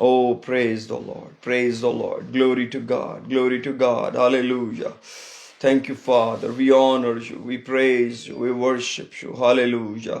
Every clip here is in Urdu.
Oh, praise the Lord, praise the Lord, glory to God, hallelujah. Thank you, Father, we honor you, we praise you, we worship you, hallelujah.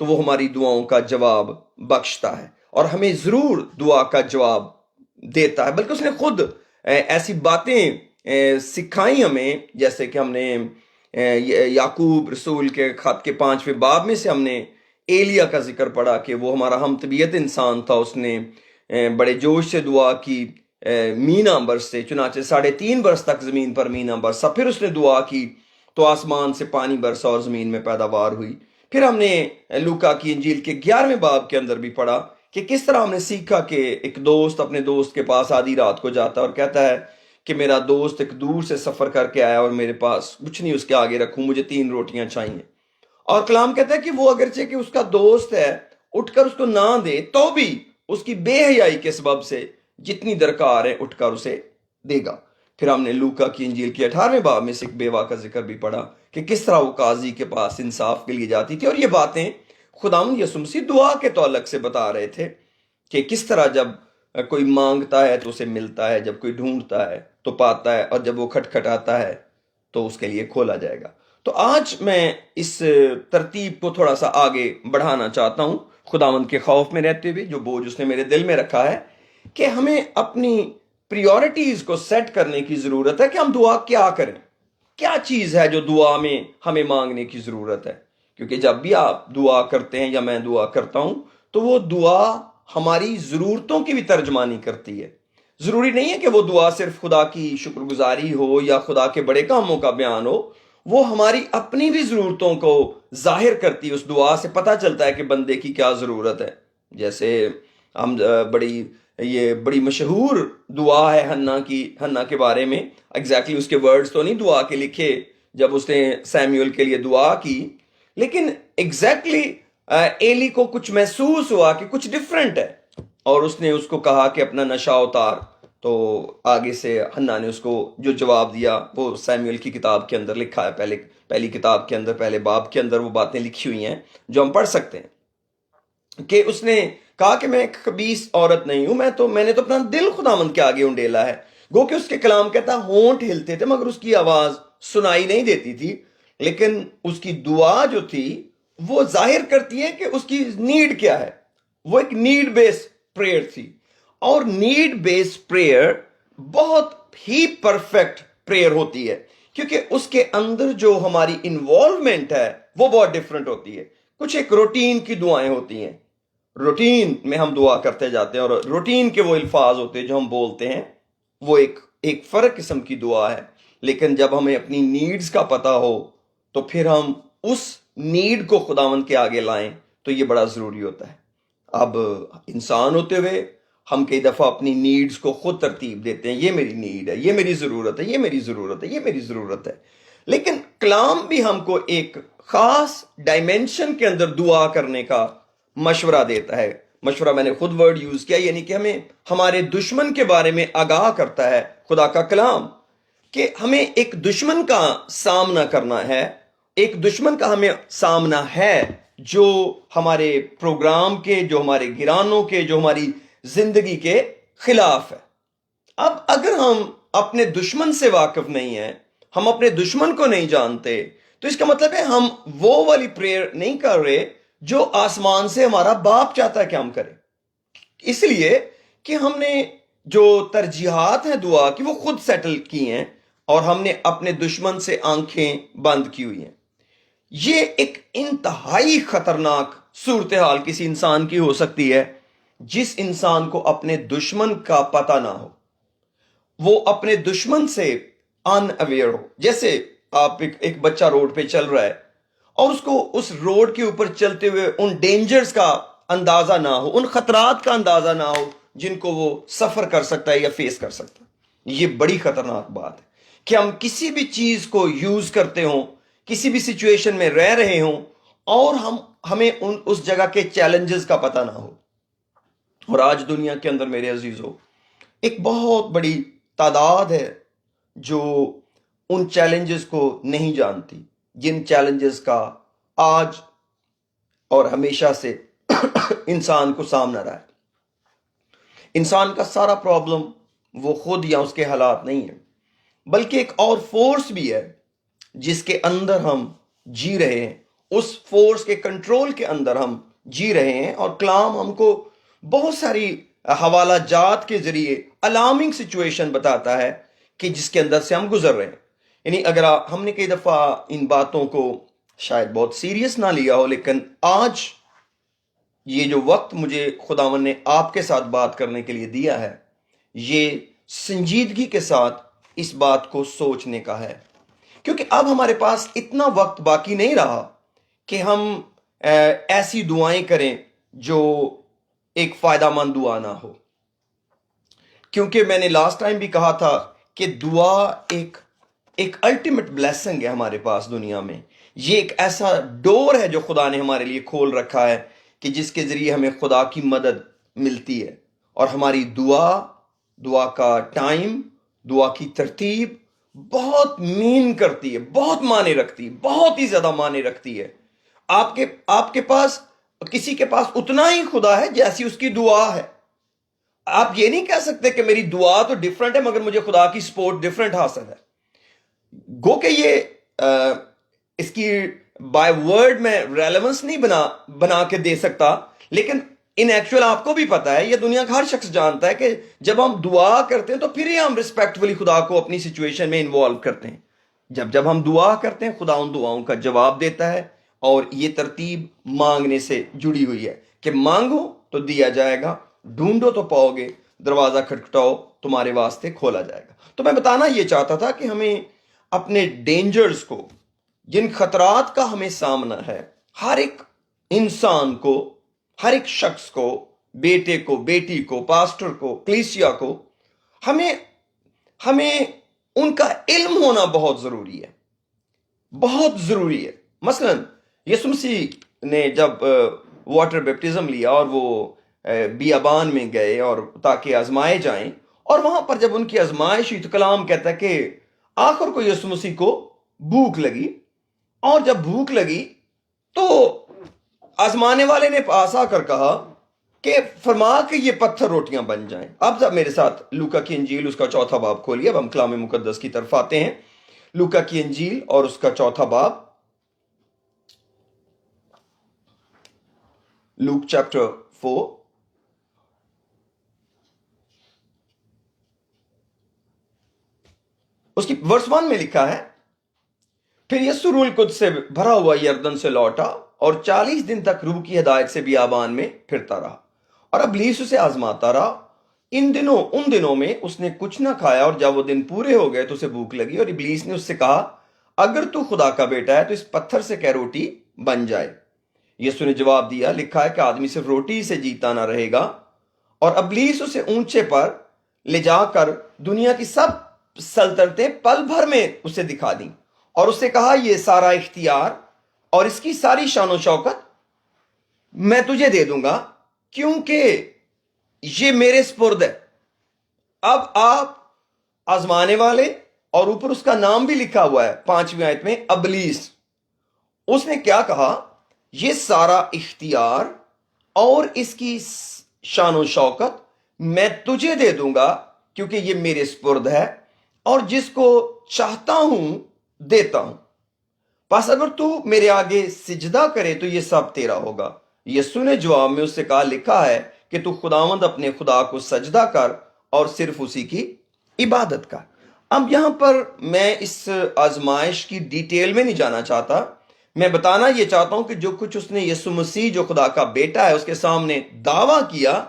تو وہ ہماری دعاؤں کا جواب بخشتا ہے اور ہمیں ضرور دعا کا جواب دیتا ہے، بلکہ اس نے خود ایسی باتیں سکھائی ہمیں، جیسے کہ ہم نے یعقوب رسول کے خط کے 5ویں باب میں سے ہم نے ایلیا کا ذکر پڑھا کہ وہ ہمارا ہم طبیعت انسان تھا، اس نے بڑے جوش سے دعا کی مینا برس سے، چنانچہ 3.5 برس تک زمین پر مینا برسا، پھر اس نے دعا کی تو آسمان سے پانی برسا اور زمین میں پیداوار ہوئی۔ پھر ہم نے لوکا کی انجیل کے 11ویں باب کے اندر بھی پڑھا کہ کس طرح ہم نے سیکھا کہ ایک دوست اپنے دوست کے پاس آدھی رات کو جاتا ہے اور کہتا ہے کہ میرا دوست ایک دور سے سفر کر کے آیا اور میرے پاس کچھ نہیں اس کے آگے رکھوں، مجھے 3 روٹیاں چاہیے۔ اور کلام کہتا ہے کہ وہ اگرچہ کہ اس کا دوست ہے اٹھ کر اس کو نہ دے تو بھی اس کی بے حیائی کے سبب سے جتنی درکار ہے اٹھ کر اسے دے گا۔ پھر ہم نے لوکا کی انجیل کے 18ویں باب میں سے ایک بیوہ کا ذکر بھی پڑھا کہ کس طرح وہ قاضی کے پاس انصاف کے لیے جاتی تھی، اور یہ باتیں خداوند یسوع مسیح دعا کے تعلق سے بتا رہے تھے کہ کس طرح جب کوئی مانگتا ہے تو اسے ملتا ہے، جب کوئی ڈھونڈتا ہے تو پاتا ہے، اور جب وہ کھٹکھٹاتا ہے تو اس کے لیے کھولا جائے گا۔ تو آج میں اس ترتیب کو تھوڑا سا آگے بڑھانا چاہتا ہوں، خداوند کے خوف میں رہتے ہوئے، جو بوجھ اس نے میرے دل میں رکھا ہے کہ ہمیں اپنی پریورٹیز کو سیٹ کرنے کی ضرورت ہے کہ ہم دعا کیا کریں، کیا چیز ہے جو دعا میں ہمیں مانگنے کی ضرورت ہے۔ کیونکہ جب بھی آپ دعا کرتے ہیں یا میں دعا کرتا ہوں تو وہ دعا ہماری ضرورتوں کی بھی ترجمانی کرتی ہے۔ ضروری نہیں ہے کہ وہ دعا صرف خدا کی شکر گزاری ہو یا خدا کے بڑے کاموں کا بیان ہو، وہ ہماری اپنی بھی ضرورتوں کو ظاہر کرتی ہے۔ اس دعا سے پتہ چلتا ہے کہ بندے کی کیا ضرورت ہے۔ جیسے ہم بڑی مشہور دعا ہے حنا کے بارے میں، ایگزیکٹلی اس کے ورڈز تو نہیں دعا کے لکھے جب اس نے سیمیول کے لیے دعا کی، لیکن ایگزیکٹلی ایلی کو کچھ محسوس ہوا کہ کچھ ڈفرینٹ ہے، اور اس نے اس کو کہا کہ اپنا نشہ اتار۔ تو آگے سے حنا نے اس کو جو جواب دیا وہ سیمیول کی کتاب کے اندر لکھا ہے، پہلی کتاب کے اندر پہلے باب کے اندر وہ باتیں لکھی ہوئی ہیں جو ہم پڑھ سکتے ہیں، کہ اس نے کہا کہ میں ایک خبیث عورت نہیں ہوں، میں نے تو اپنا دل خداوند کے آگے انڈیلا ہے۔ گو کہ اس کے کلام کہتا ہونٹ ہلتے تھے مگر اس کی آواز سنائی نہیں دیتی تھی، لیکن اس کی دعا جو تھی وہ ظاہر کرتی ہے کہ اس کی نیڈ کیا ہے۔ وہ ایک نیڈ بیس پریئر تھی، اور نیڈ بیس پریئر بہت ہی پرفیکٹ پریئر ہوتی ہے، کیونکہ اس کے اندر جو ہماری انوالومنٹ ہے وہ بہت ڈفرنٹ ہوتی ہے۔ کچھ ایک روٹین کی دعائیں ہوتی ہیں، روٹین میں ہم دعا کرتے جاتے ہیں، اور روٹین کے وہ الفاظ ہوتے ہیں جو ہم بولتے ہیں، وہ ایک فرق قسم کی دعا ہے۔ لیکن جب ہمیں اپنی نیڈز کا پتہ ہو تو پھر ہم اس نیڈ کو خداوند کے آگے لائیں تو یہ بڑا ضروری ہوتا ہے۔ اب انسان ہوتے ہوئے ہم کئی دفعہ اپنی نیڈز کو خود ترتیب دیتے ہیں، یہ میری نیڈ ہے، یہ میری ضرورت ہے، یہ میری ضرورت ہے، یہ میری ضرورت ہے۔ لیکن کلام بھی ہم کو ایک خاص ڈائمینشن کے اندر دعا کرنے کا مشورہ دیتا ہے۔ مشورہ میں نے خود ورڈ یوز کیا، یعنی کہ ہمیں ہمارے دشمن کے بارے میں آگاہ کرتا ہے خدا کا کلام، کہ ہمیں ایک دشمن کا سامنا کرنا ہے، ایک دشمن کا ہمیں سامنا ہے جو ہمارے پروگرام کے، جو ہمارے گرانوں کے، جو ہماری زندگی کے خلاف ہے۔ اب اگر ہم اپنے دشمن سے واقف نہیں ہیں، ہم اپنے دشمن کو نہیں جانتے، تو اس کا مطلب ہے ہم وہ والی پریئر نہیں کر رہے جو آسمان سے ہمارا باپ چاہتا ہے کہ ہم کریں۔ اس لیے کہ ہم نے جو ترجیحات ہیں دعا کی وہ خود سیٹل کی ہیں، اور ہم نے اپنے دشمن سے آنکھیں بند کی ہوئی ہیں۔ یہ ایک انتہائی خطرناک صورتحال کسی انسان کی ہو سکتی ہے جس انسان کو اپنے دشمن کا پتہ نہ ہو، وہ اپنے دشمن سے ان اویئر ہو۔ جیسے آپ ایک بچہ روڈ پہ چل رہا ہے اور اس کو اس روڈ کے اوپر چلتے ہوئے ان ڈینجرز کا اندازہ نہ ہو، ان خطرات کا اندازہ نہ ہو جن کو وہ سفر کر سکتا ہے یا فیس کر سکتا ہے۔ یہ بڑی خطرناک بات ہے کہ ہم کسی بھی چیز کو یوز کرتے ہوں، کسی بھی سچویشن میں رہ رہے ہوں، اور ہمیں اس جگہ کے چیلنجز کا پتہ نہ ہو۔ اور آج دنیا کے اندر میرے عزیزو ایک بہت بڑی تعداد ہے جو ان چیلنجز کو نہیں جانتی، جن چیلنجز کا آج اور ہمیشہ سے انسان کو سامنا رہا ہے۔ انسان کا سارا پرابلم وہ خود یا اس کے حالات نہیں ہیں، بلکہ ایک اور فورس بھی ہے جس کے اندر ہم جی رہے ہیں، اس فورس کے کنٹرول کے اندر ہم جی رہے ہیں، اور کلام ہم کو بہت ساری حوالہ جات کے ذریعے الارمنگ سچویشن بتاتا ہے کہ جس کے اندر سے ہم گزر رہے ہیں. یعنی اگر ہم نے کئی دفعہ ان باتوں کو شاید بہت سیریس نہ لیا ہو، لیکن آج یہ جو وقت مجھے خداوند نے آپ کے ساتھ بات کرنے کے لیے دیا ہے، یہ سنجیدگی کے ساتھ اس بات کو سوچنے کا ہے، کیونکہ اب ہمارے پاس اتنا وقت باقی نہیں رہا کہ ہم ایسی دعائیں کریں جو ایک فائدہ مند دعا نہ ہو. کیونکہ میں نے لاسٹ ٹائم بھی کہا تھا کہ دعا ایک الٹیمیٹ بلیسنگ ہے ہمارے پاس دنیا میں. یہ ایک ایسا ڈور ہے جو خدا نے ہمارے لیے کھول رکھا ہے کہ جس کے ذریعے ہمیں خدا کی مدد ملتی ہے، اور ہماری دعا کا ٹائم، دعا کی ترتیب بہت مین کرتی ہے، بہت معنی رکھتی ہے، بہت ہی زیادہ معنی رکھتی ہے. آپ کے پاس، کسی کے پاس اتنا ہی خدا ہے جیسی اس کی دعا ہے. آپ یہ نہیں کہہ سکتے کہ میری دعا تو ڈیفرنٹ ہے مگر مجھے خدا کی سپورٹ ڈیفرنٹ حاصل ہے. گو کہ یہ اس کی بائی ورڈ میں ریلیونس نہیں بنا کے دے سکتا، لیکن ان ایکچوئل آپ کو بھی پتا ہے، یہ دنیا کا ہر شخص جانتا ہے کہ جب ہم دعا کرتے ہیں تو پھر ہی ہم ریسپیکٹفلی خدا کو اپنی سچویشن میں انوالو کرتے ہیں. جب ہم دعا کرتے ہیں خدا ان دعاؤں کا جواب دیتا ہے، اور یہ ترتیب مانگنے سے جڑی ہوئی ہے کہ مانگو تو دیا جائے گا، ڈھونڈو تو پاؤ گے، دروازہ کھٹکھٹاؤ تمہارے واسطے کھولا جائے گا. تو میں بتانا یہ چاہتا تھا کہ ہمیں اپنے ڈینجرز کو، جن خطرات کا ہمیں سامنا ہے، ہر ایک انسان کو، ہر ایک شخص کو، بیٹے کو، بیٹی کو، پاسٹر کو، کلیسیا کو، ہمیں ان کا علم ہونا بہت ضروری ہے، بہت ضروری ہے. مثلا یسوع مسیح نے جب واٹر بیپٹزم لیا اور وہ بیابان میں گئے اور تاکہ آزمائے جائیں، اور وہاں پر جب ان کی آزمائش ہوئی تو کلام کہتا ہے کہ آخر کو یسوع مسیح کو بھوک لگی، اور جب بھوک لگی تو آزمانے والے نے پاس آ کر کہا کہ فرما کہ یہ پتھر روٹیاں بن جائیں. اب جب میرے ساتھ لوکا کی انجیل اس کا 4 باب کھولیے. اب ہم کلام مقدس کی طرف آتے ہیں. لوکا کی انجیل اور اس کا 4 باب، لوک چیپٹر 4. اس کی ورس 1 میں لکھا ہے، پھر یسوع روح القدس سے بھرا ہوا یردن سے لوٹا اور 40 دن تک روح کی ہدایت سے بیابان میں پھرتا رہا، اور ابلیس اسے آزماتا رہا. ان دنوں میں اس نے کچھ نہ کھایا، اور جب وہ دن پورے ہو گئے تو اسے بھوک لگی، اور ابلیس نے اس سے کہا اگر تو خدا کا بیٹا ہے تو اس پتھر سے کہ روٹی بن جائے. یسوع نے جواب دیا، لکھا ہے کہ آدمی صرف روٹی سے جیتا نہ رہے گا. اور ابلیس اسے اونچے پر لے جا کر دنیا کی سب سلطنتیں پل بھر میں اسے دکھا دیں، اور اس سے کہا یہ سارا اختیار اور اس کی ساری شان و شوکت میں تجھے دے دوں گا، کیونکہ یہ میرے سپرد ہے. اب آپ آزمانے والے، اور اوپر اس کا نام بھی لکھا ہوا ہے 5ویں آیت میں، ابلیس. اس نے کیا کہا؟ یہ سارا اختیار اور اس کی شان و شوکت میں تجھے دے دوں گا، کیونکہ یہ میرے سپرد ہے، اور جس کو چاہتا ہوں دیتا ہوں. بس اگر تو میرے آگے سجدہ کرے تو یہ سب تیرا ہوگا. یسوع نے جواب میں اس سے کہا، لکھا ہے کہ تو خداوند اپنے خدا کو سجدہ کر اور صرف اسی کی عبادت کر. اب یہاں پر میں اس آزمائش کی ڈیٹیل میں نہیں جانا چاہتا. میں بتانا یہ چاہتا ہوں کہ جو کچھ اس نے یسوع مسیح جو خدا کا بیٹا ہے اس کے سامنے دعویٰ کیا،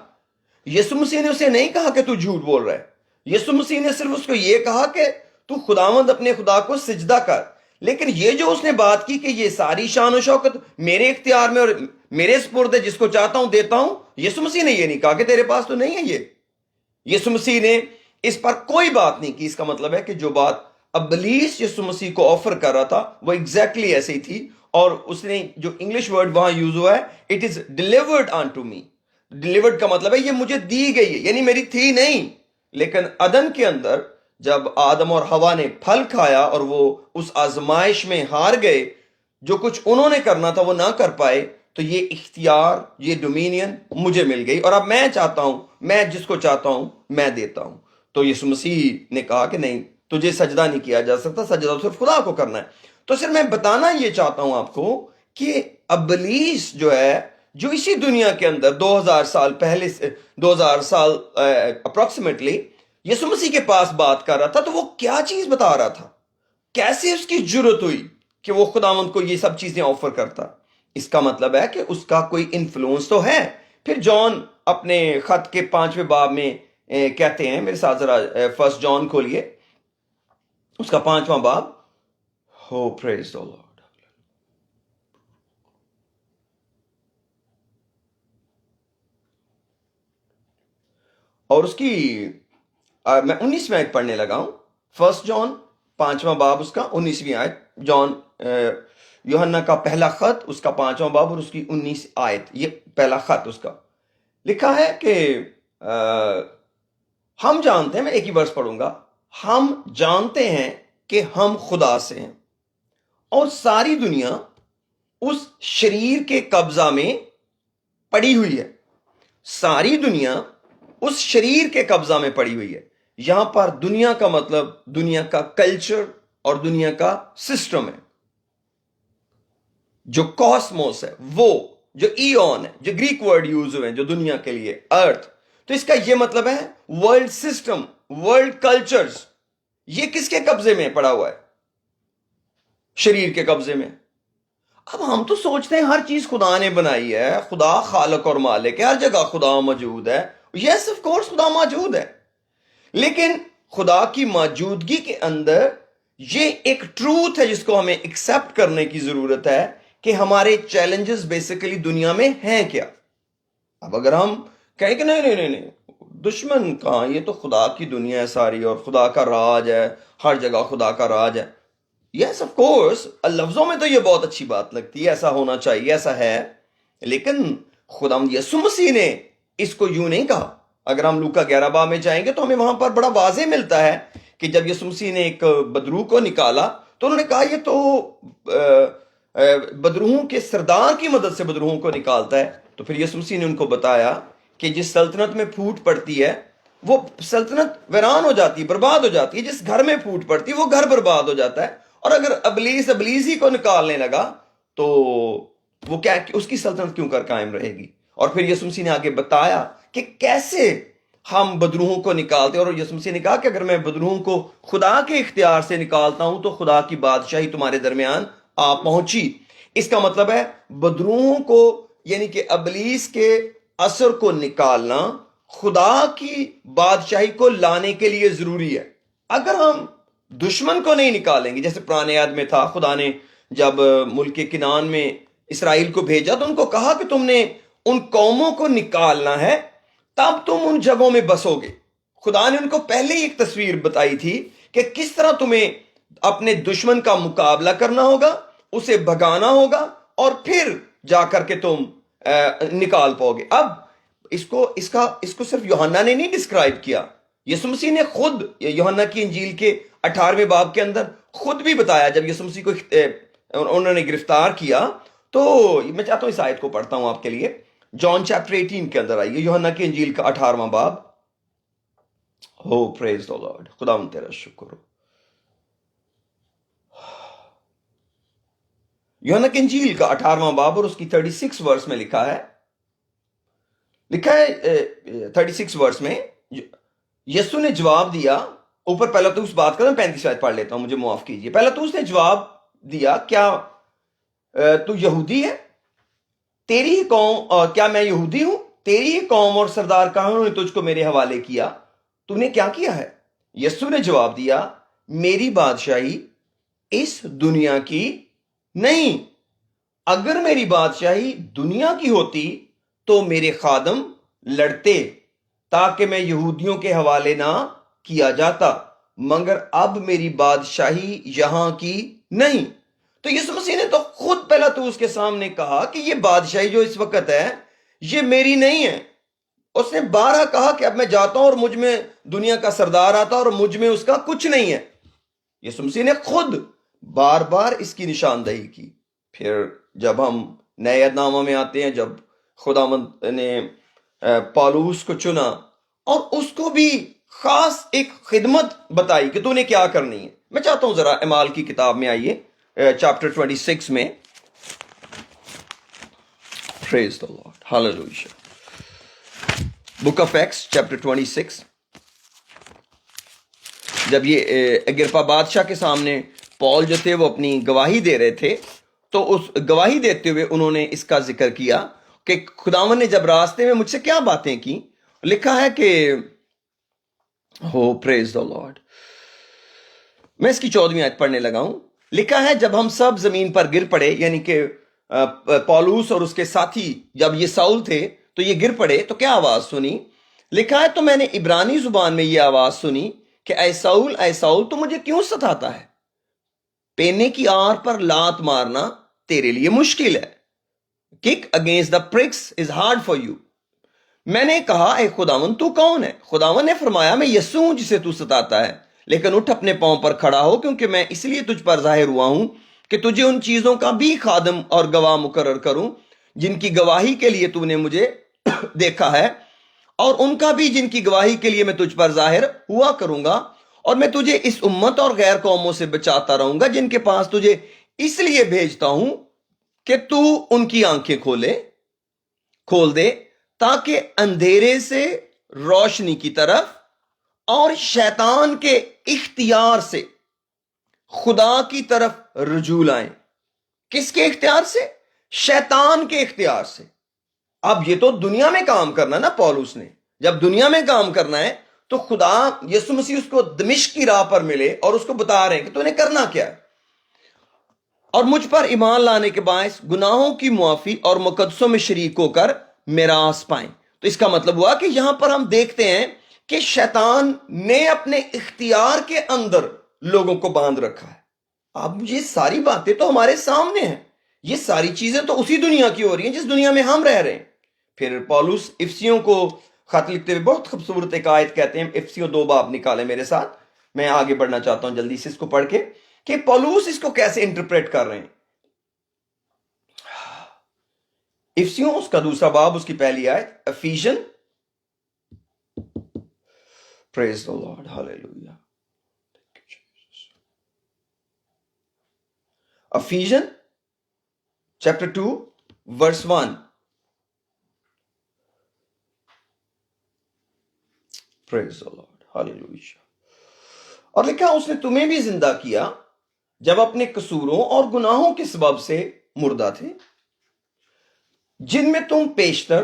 یسوع مسیح نے اسے نہیں کہا کہ تو جھوٹ بول رہا ہے. یسوع مسیح نے صرف اس کو یہ کہا کہ تو خداوند اپنے خدا کو سجدہ کر. لیکن یہ جو اس نے بات کی کہ یہ ساری شان و شوکت میرے اختیار میں اور میرے سپرد ہے، جس کو چاہتا ہوں دیتا ہوں، یسوع مسیح نے یہ نہیں کہا کہ تیرے پاس تو نہیں ہے یہ. یسوع مسیح نے اس پر کوئی بات نہیں کی. اس کا مطلب ہے کہ جو بات ابلیس یسوع مسیح کو آفر کر رہا تھا وہ ایگزیکٹلی ایسے ہی تھی، اور اس نے جو انگلش ورڈ وہاں یوز ہوا ہے، it is delivered on to me. Delivered کا مطلب ہے یہ مجھے دی گئی ہے، یعنی میری تھی نہیں. لیکن عدن کے اندر جب آدم اور حوا نے پھل کھایا اور وہ اس آزمائش میں ہار گئے، جو کچھ انہوں نے کرنا تھا وہ نہ کر پائے، تو یہ اختیار، یہ ڈومینین مجھے مل گئی، اور اب میں چاہتا ہوں، میں جس کو چاہتا ہوں میں دیتا ہوں. تو یسوع مسیح نے کہا کہ نہیں، تجھے سجدہ نہیں کیا جا سکتا، سجدہ صرف خدا کو کرنا ہے. تو صرف میں بتانا یہ چاہتا ہوں آپ کو کہ ابلیس جو ہے، جو اسی دنیا کے اندر 2000 سال پہلے سے 2000 سال اپروکسیمیٹلی یسوع مسیح کے پاس بات کر رہا تھا، تو وہ کیا چیز بتا رہا تھا؟ کیسے اس کی جرت ہوئی کہ وہ خداوند کو یہ سب چیزیں آفر کرتا؟ اس کا مطلب ہے کہ اس کا کوئی انفلوئنس تو ہے۔ پھر جان اپنے خط کے 5ویں باب میں کہتے ہیں، میرے ساتھ ذرا 1 جان کھولیے، اس کا 5واں باب۔ ہو پریز دی لارڈ۔ اور اس کی میں 19ویں آیت پڑھنے لگا ہوں۔ 1 جان 5واں باب، اس کا 19ویں آیت۔ جان یوحنا کا پہلا خط، اس کا 5واں باب اور اس کی 19 آیت، یہ پہلا خط اس کا لکھا ہے کہ ہم جانتے ہیں، میں ایک ہی ورس پڑھوں گا، ہم جانتے ہیں کہ ہم خدا سے ہیں اور ساری دنیا اس شریر کے قبضہ میں پڑی ہوئی ہے۔ ساری دنیا اس شریر کے قبضہ میں پڑی ہوئی ہے۔ یہاں پر دنیا کا مطلب دنیا کا کلچر اور دنیا کا سسٹم ہے۔ جو کاسموس ہے، وہ جو ایون ہے، جو گریک ورڈ یوز ہوئے ہیں جو دنیا کے لیے، ارتھ، تو اس کا یہ مطلب ہے ورلڈ سسٹم، ورلڈ کلچرز، یہ کس کے قبضے میں پڑا ہوا ہے؟ شریر کے قبضے میں۔ اب ہم تو سوچتے ہیں ہر چیز خدا نے بنائی ہے، خدا خالق اور مالک ہے، ہر جگہ خدا موجود ہے۔ یس آف کورس خدا موجود ہے، لیکن خدا کی موجودگی کے اندر یہ ایک ٹروتھ ہے جس کو ہمیں ایکسپٹ کرنے کی ضرورت ہے کہ ہمارے چیلنجز بیسیکلی دنیا میں ہیں کیا۔ اب اگر ہم کہیں کہ نہیں نہیں نہیں نہیں دشمن کہاں، یہ تو خدا کی دنیا ہے ساری اور خدا کا راج ہے، ہر جگہ خدا کا راج ہے۔ یس آف کورس لفظوں میں تو یہ بہت اچھی بات لگتی ہے، ایسا ہونا چاہیے، ایسا ہے، لیکن خداوند یسوع مسیح نے اس کو یوں نہیں کہا۔ اگر ہم لوکا 11 باب میں جائیں گے تو ہمیں وہاں پر بڑا واضح ملتا ہے کہ جب یسوع مسیح نے ایک بدروح کو نکالا تو انہوں نے کہا یہ تو بدروحوں کے سردار کی مدد سے بدروحوں کو نکالتا ہے۔ تو پھر یسوع مسیح نے ان کو بتایا کہ جس سلطنت میں پھوٹ پڑتی ہے وہ سلطنت ویران ہو جاتی ہے، برباد ہو جاتی ہے۔ جس گھر میں پھوٹ پڑتی ہے وہ گھر برباد ہو جاتا ہے۔ اور اگر ابلیس ہی کو نکالنے لگا تو وہ کیا، اس کی سلطنت کیوں کر قائم رہے گی؟ اور پھر یسوع مسیح نے آگے بتایا کہ کیسے ہم بدروحوں کو نکالتے ہیں، اور یسوع مسیح نے کہا کہ اگر میں بدروحوں کو خدا کے اختیار سے نکالتا ہوں تو خدا کی بادشاہی تمہارے درمیان آ پہنچی۔ اس کا مطلب ہے بدروحوں کو، یعنی کہ ابلیس کے اثر کو نکالنا خدا کی بادشاہی کو لانے کے لیے ضروری ہے۔ اگر ہم دشمن کو نہیں نکالیں گے، جیسے پرانے عہد میں تھا، خدا نے جب ملک کنعان میں اسرائیل کو بھیجا تو ان کو کہا کہ تم نے ان قوموں کو نکالنا ہے تب تم ان جگہوں میں بسو گے۔ خدا نے ان کو پہلے ہی ایک تصویر بتائی تھی کہ کس طرح تمہیں اپنے دشمن کا مقابلہ کرنا ہوگا، اسے بھگانا ہوگا، اور پھر جا کر کے تم نکال پاؤ گے۔ اب اس کو صرف یوحنا نے نہیں ڈسکرائب کیا، یسوع مسیح نے خود یوحنا کی انجیل کے 18ویں باب کے اندر خود بھی بتایا۔ جب یسوع مسیح کو انہوں نے گرفتار کیا تو میں چاہتا ہوں اس آیت کو پڑھتا ہوں آپ کے لیے۔ جان چیپٹر 18 کے اندر آئیے، یوحنا کی انجیل کا 18واں باب۔ ہو پریز دی لارڈ، خداوند تیرا شکر ہو۔ یوحنا کی انجیل کا 18واں باب اور اس کی 36 ورس میں لکھا ہے 36 ورس میں یسوع نے جواب دیا، اوپر پہلا تو اس بات کا، میں 35 آیت پڑھ لیتا ہوں، مجھے معاف کیجیے۔ پہلا تو اس نے جواب دیا، کیا تو یہودی ہے؟ تیری ہی قوم، کیا میں یہودی ہوں؟ تیری ہی قوم اور سردار کہاں نے تجھ کو میرے حوالے کیا؟ تو نے کیا کیا ہے؟ یسوع نے جواب دیا، میری بادشاہی اس دنیا کی نہیں۔ اگر میری بادشاہی دنیا کی ہوتی تو میرے خادم لڑتے تاکہ میں یہودیوں کے حوالے نہ کیا جاتا، مگر اب میری بادشاہی یہاں کی نہیں۔ تو یسوع مسیح نے تو خود پہلا تو اس کے سامنے کہا کہ یہ بادشاہی جو اس وقت ہے یہ میری نہیں ہے۔ اس نے بارہا کہا کہ اب میں جاتا ہوں اور مجھ میں دنیا کا سردار آتا اور مجھ میں اس کا کچھ نہیں ہے۔ یسوع مسیح نے خود بار بار اس کی نشاندہی کی۔ پھر جب ہم نئے عہد نامہ میں آتے ہیں، جب خداوند نے پالوس کو چنا اور اس کو بھی خاص ایک خدمت بتائی کہ تو نے کیا کرنی ہے۔ میں چاہتا ہوں ذرا اعمال کی کتاب میں آئیے، چیپٹر 26 میں، Praise the Lord. Hallelujah. Book of Acts, chapter 26. جب یہ اگرپا بادشاہ کے سامنے پال جو تھے وہ اپنی گواہی دے رہے تھے تو اس گواہی دیتے ہوئے انہوں نے اس کا ذکر کیا کہ خداوند نے جب راستے میں مجھ سے کیا باتیں کی. لکھا ہے کہ پریز دا لارڈ. میں اس کی 14ویں آیت پڑھنے لگا ہوں. لکھا ہے جب ہم سب زمین پر گر پڑے، یعنی کہ پولوس اور اس کے ساتھی جب یہ ساؤل تھے تو یہ گر پڑے تو کیا آواز سنی؟ لکھا ہے تو میں نے عبرانی زبان میں یہ آواز سنی کہ اے ساؤل تو مجھے کیوں ستاتا ہے؟ پینے کی آر پر لات مارنا تیرے لیے مشکل ہے. Kick against the pricks is hard for you. میں نے کہا اے خداوند تو کون ہے؟ خداوند نے فرمایا میں یسوع ہوں جسے تو ستاتا ہے. لیکن اٹھ اپنے پاؤں پر کھڑا ہو، کیونکہ میں اس لیے تجھ پر ظاہر ہوا ہوں کہ تجھے ان چیزوں کا بھی خادم اور گواہ مقرر کروں جن کی گواہی کے لیے تو نے مجھے دیکھا ہے، اور ان کا بھی جن کی گواہی کے لیے میں تجھ پر ظاہر ہوا کروں گا. اور میں تجھے اس امت اور غیر قوموں سے بچاتا رہوں گا جن کے پاس تجھے اس لیے بھیجتا ہوں کہ تو ان کی آنکھیں کھول دے تاکہ اندھیرے سے روشنی کی طرف اور شیطان کے اختیار سے خدا کی طرف رجوع لائیں. کس کے اختیار سے؟ شیطان کے اختیار سے. اب یہ تو دنیا میں کام کرنا نا پولوس نے. جب دنیا میں کام کرنا ہے تو خدا یسوع مسیح اس کو دمشق کی راہ پر ملے اور اس کو بتا رہے ہیں کہ تو نے کرنا کیا ہے، اور مجھ پر ایمان لانے کے باعث گناہوں کی معافی اور مقدسوں میں شریک ہو کر میراث پائیں. تو اس کا مطلب ہوا کہ یہاں پر ہم دیکھتے ہیں کہ شیطان نے اپنے اختیار کے اندر لوگوں کو باندھ رکھا ہے. اب یہ ساری باتیں تو ہمارے سامنے ہیں، یہ ساری چیزیں تو اسی دنیا کی ہو رہی ہیں جس دنیا میں ہم رہ رہے ہیں. پھر پولوس افسیوں کو خط لکھتے ہوئے بہت خوبصورت ایک آیت کہتے ہیں. افسیوں 2 باب نکالے میرے ساتھ، میں آگے بڑھنا چاہتا ہوں جلدی سے اس کو پڑھ کے کہ پولوس اس کو کیسے انٹرپریٹ کر رہے ہیں. افسیوں اس کا 2 باب اس کی پہلی آیت. افیژن، پریز دی لارڈ، ہاللیلویہ. افیژن چیپٹر 2 ورس 1. پریز دی لارڈ، ہاللیلویہ. اور لکھا اس نے تمہیں بھی زندہ کیا جب اپنے قصوروں اور گناہوں کے سبب سے مردہ تھے، جن میں تم پیشتر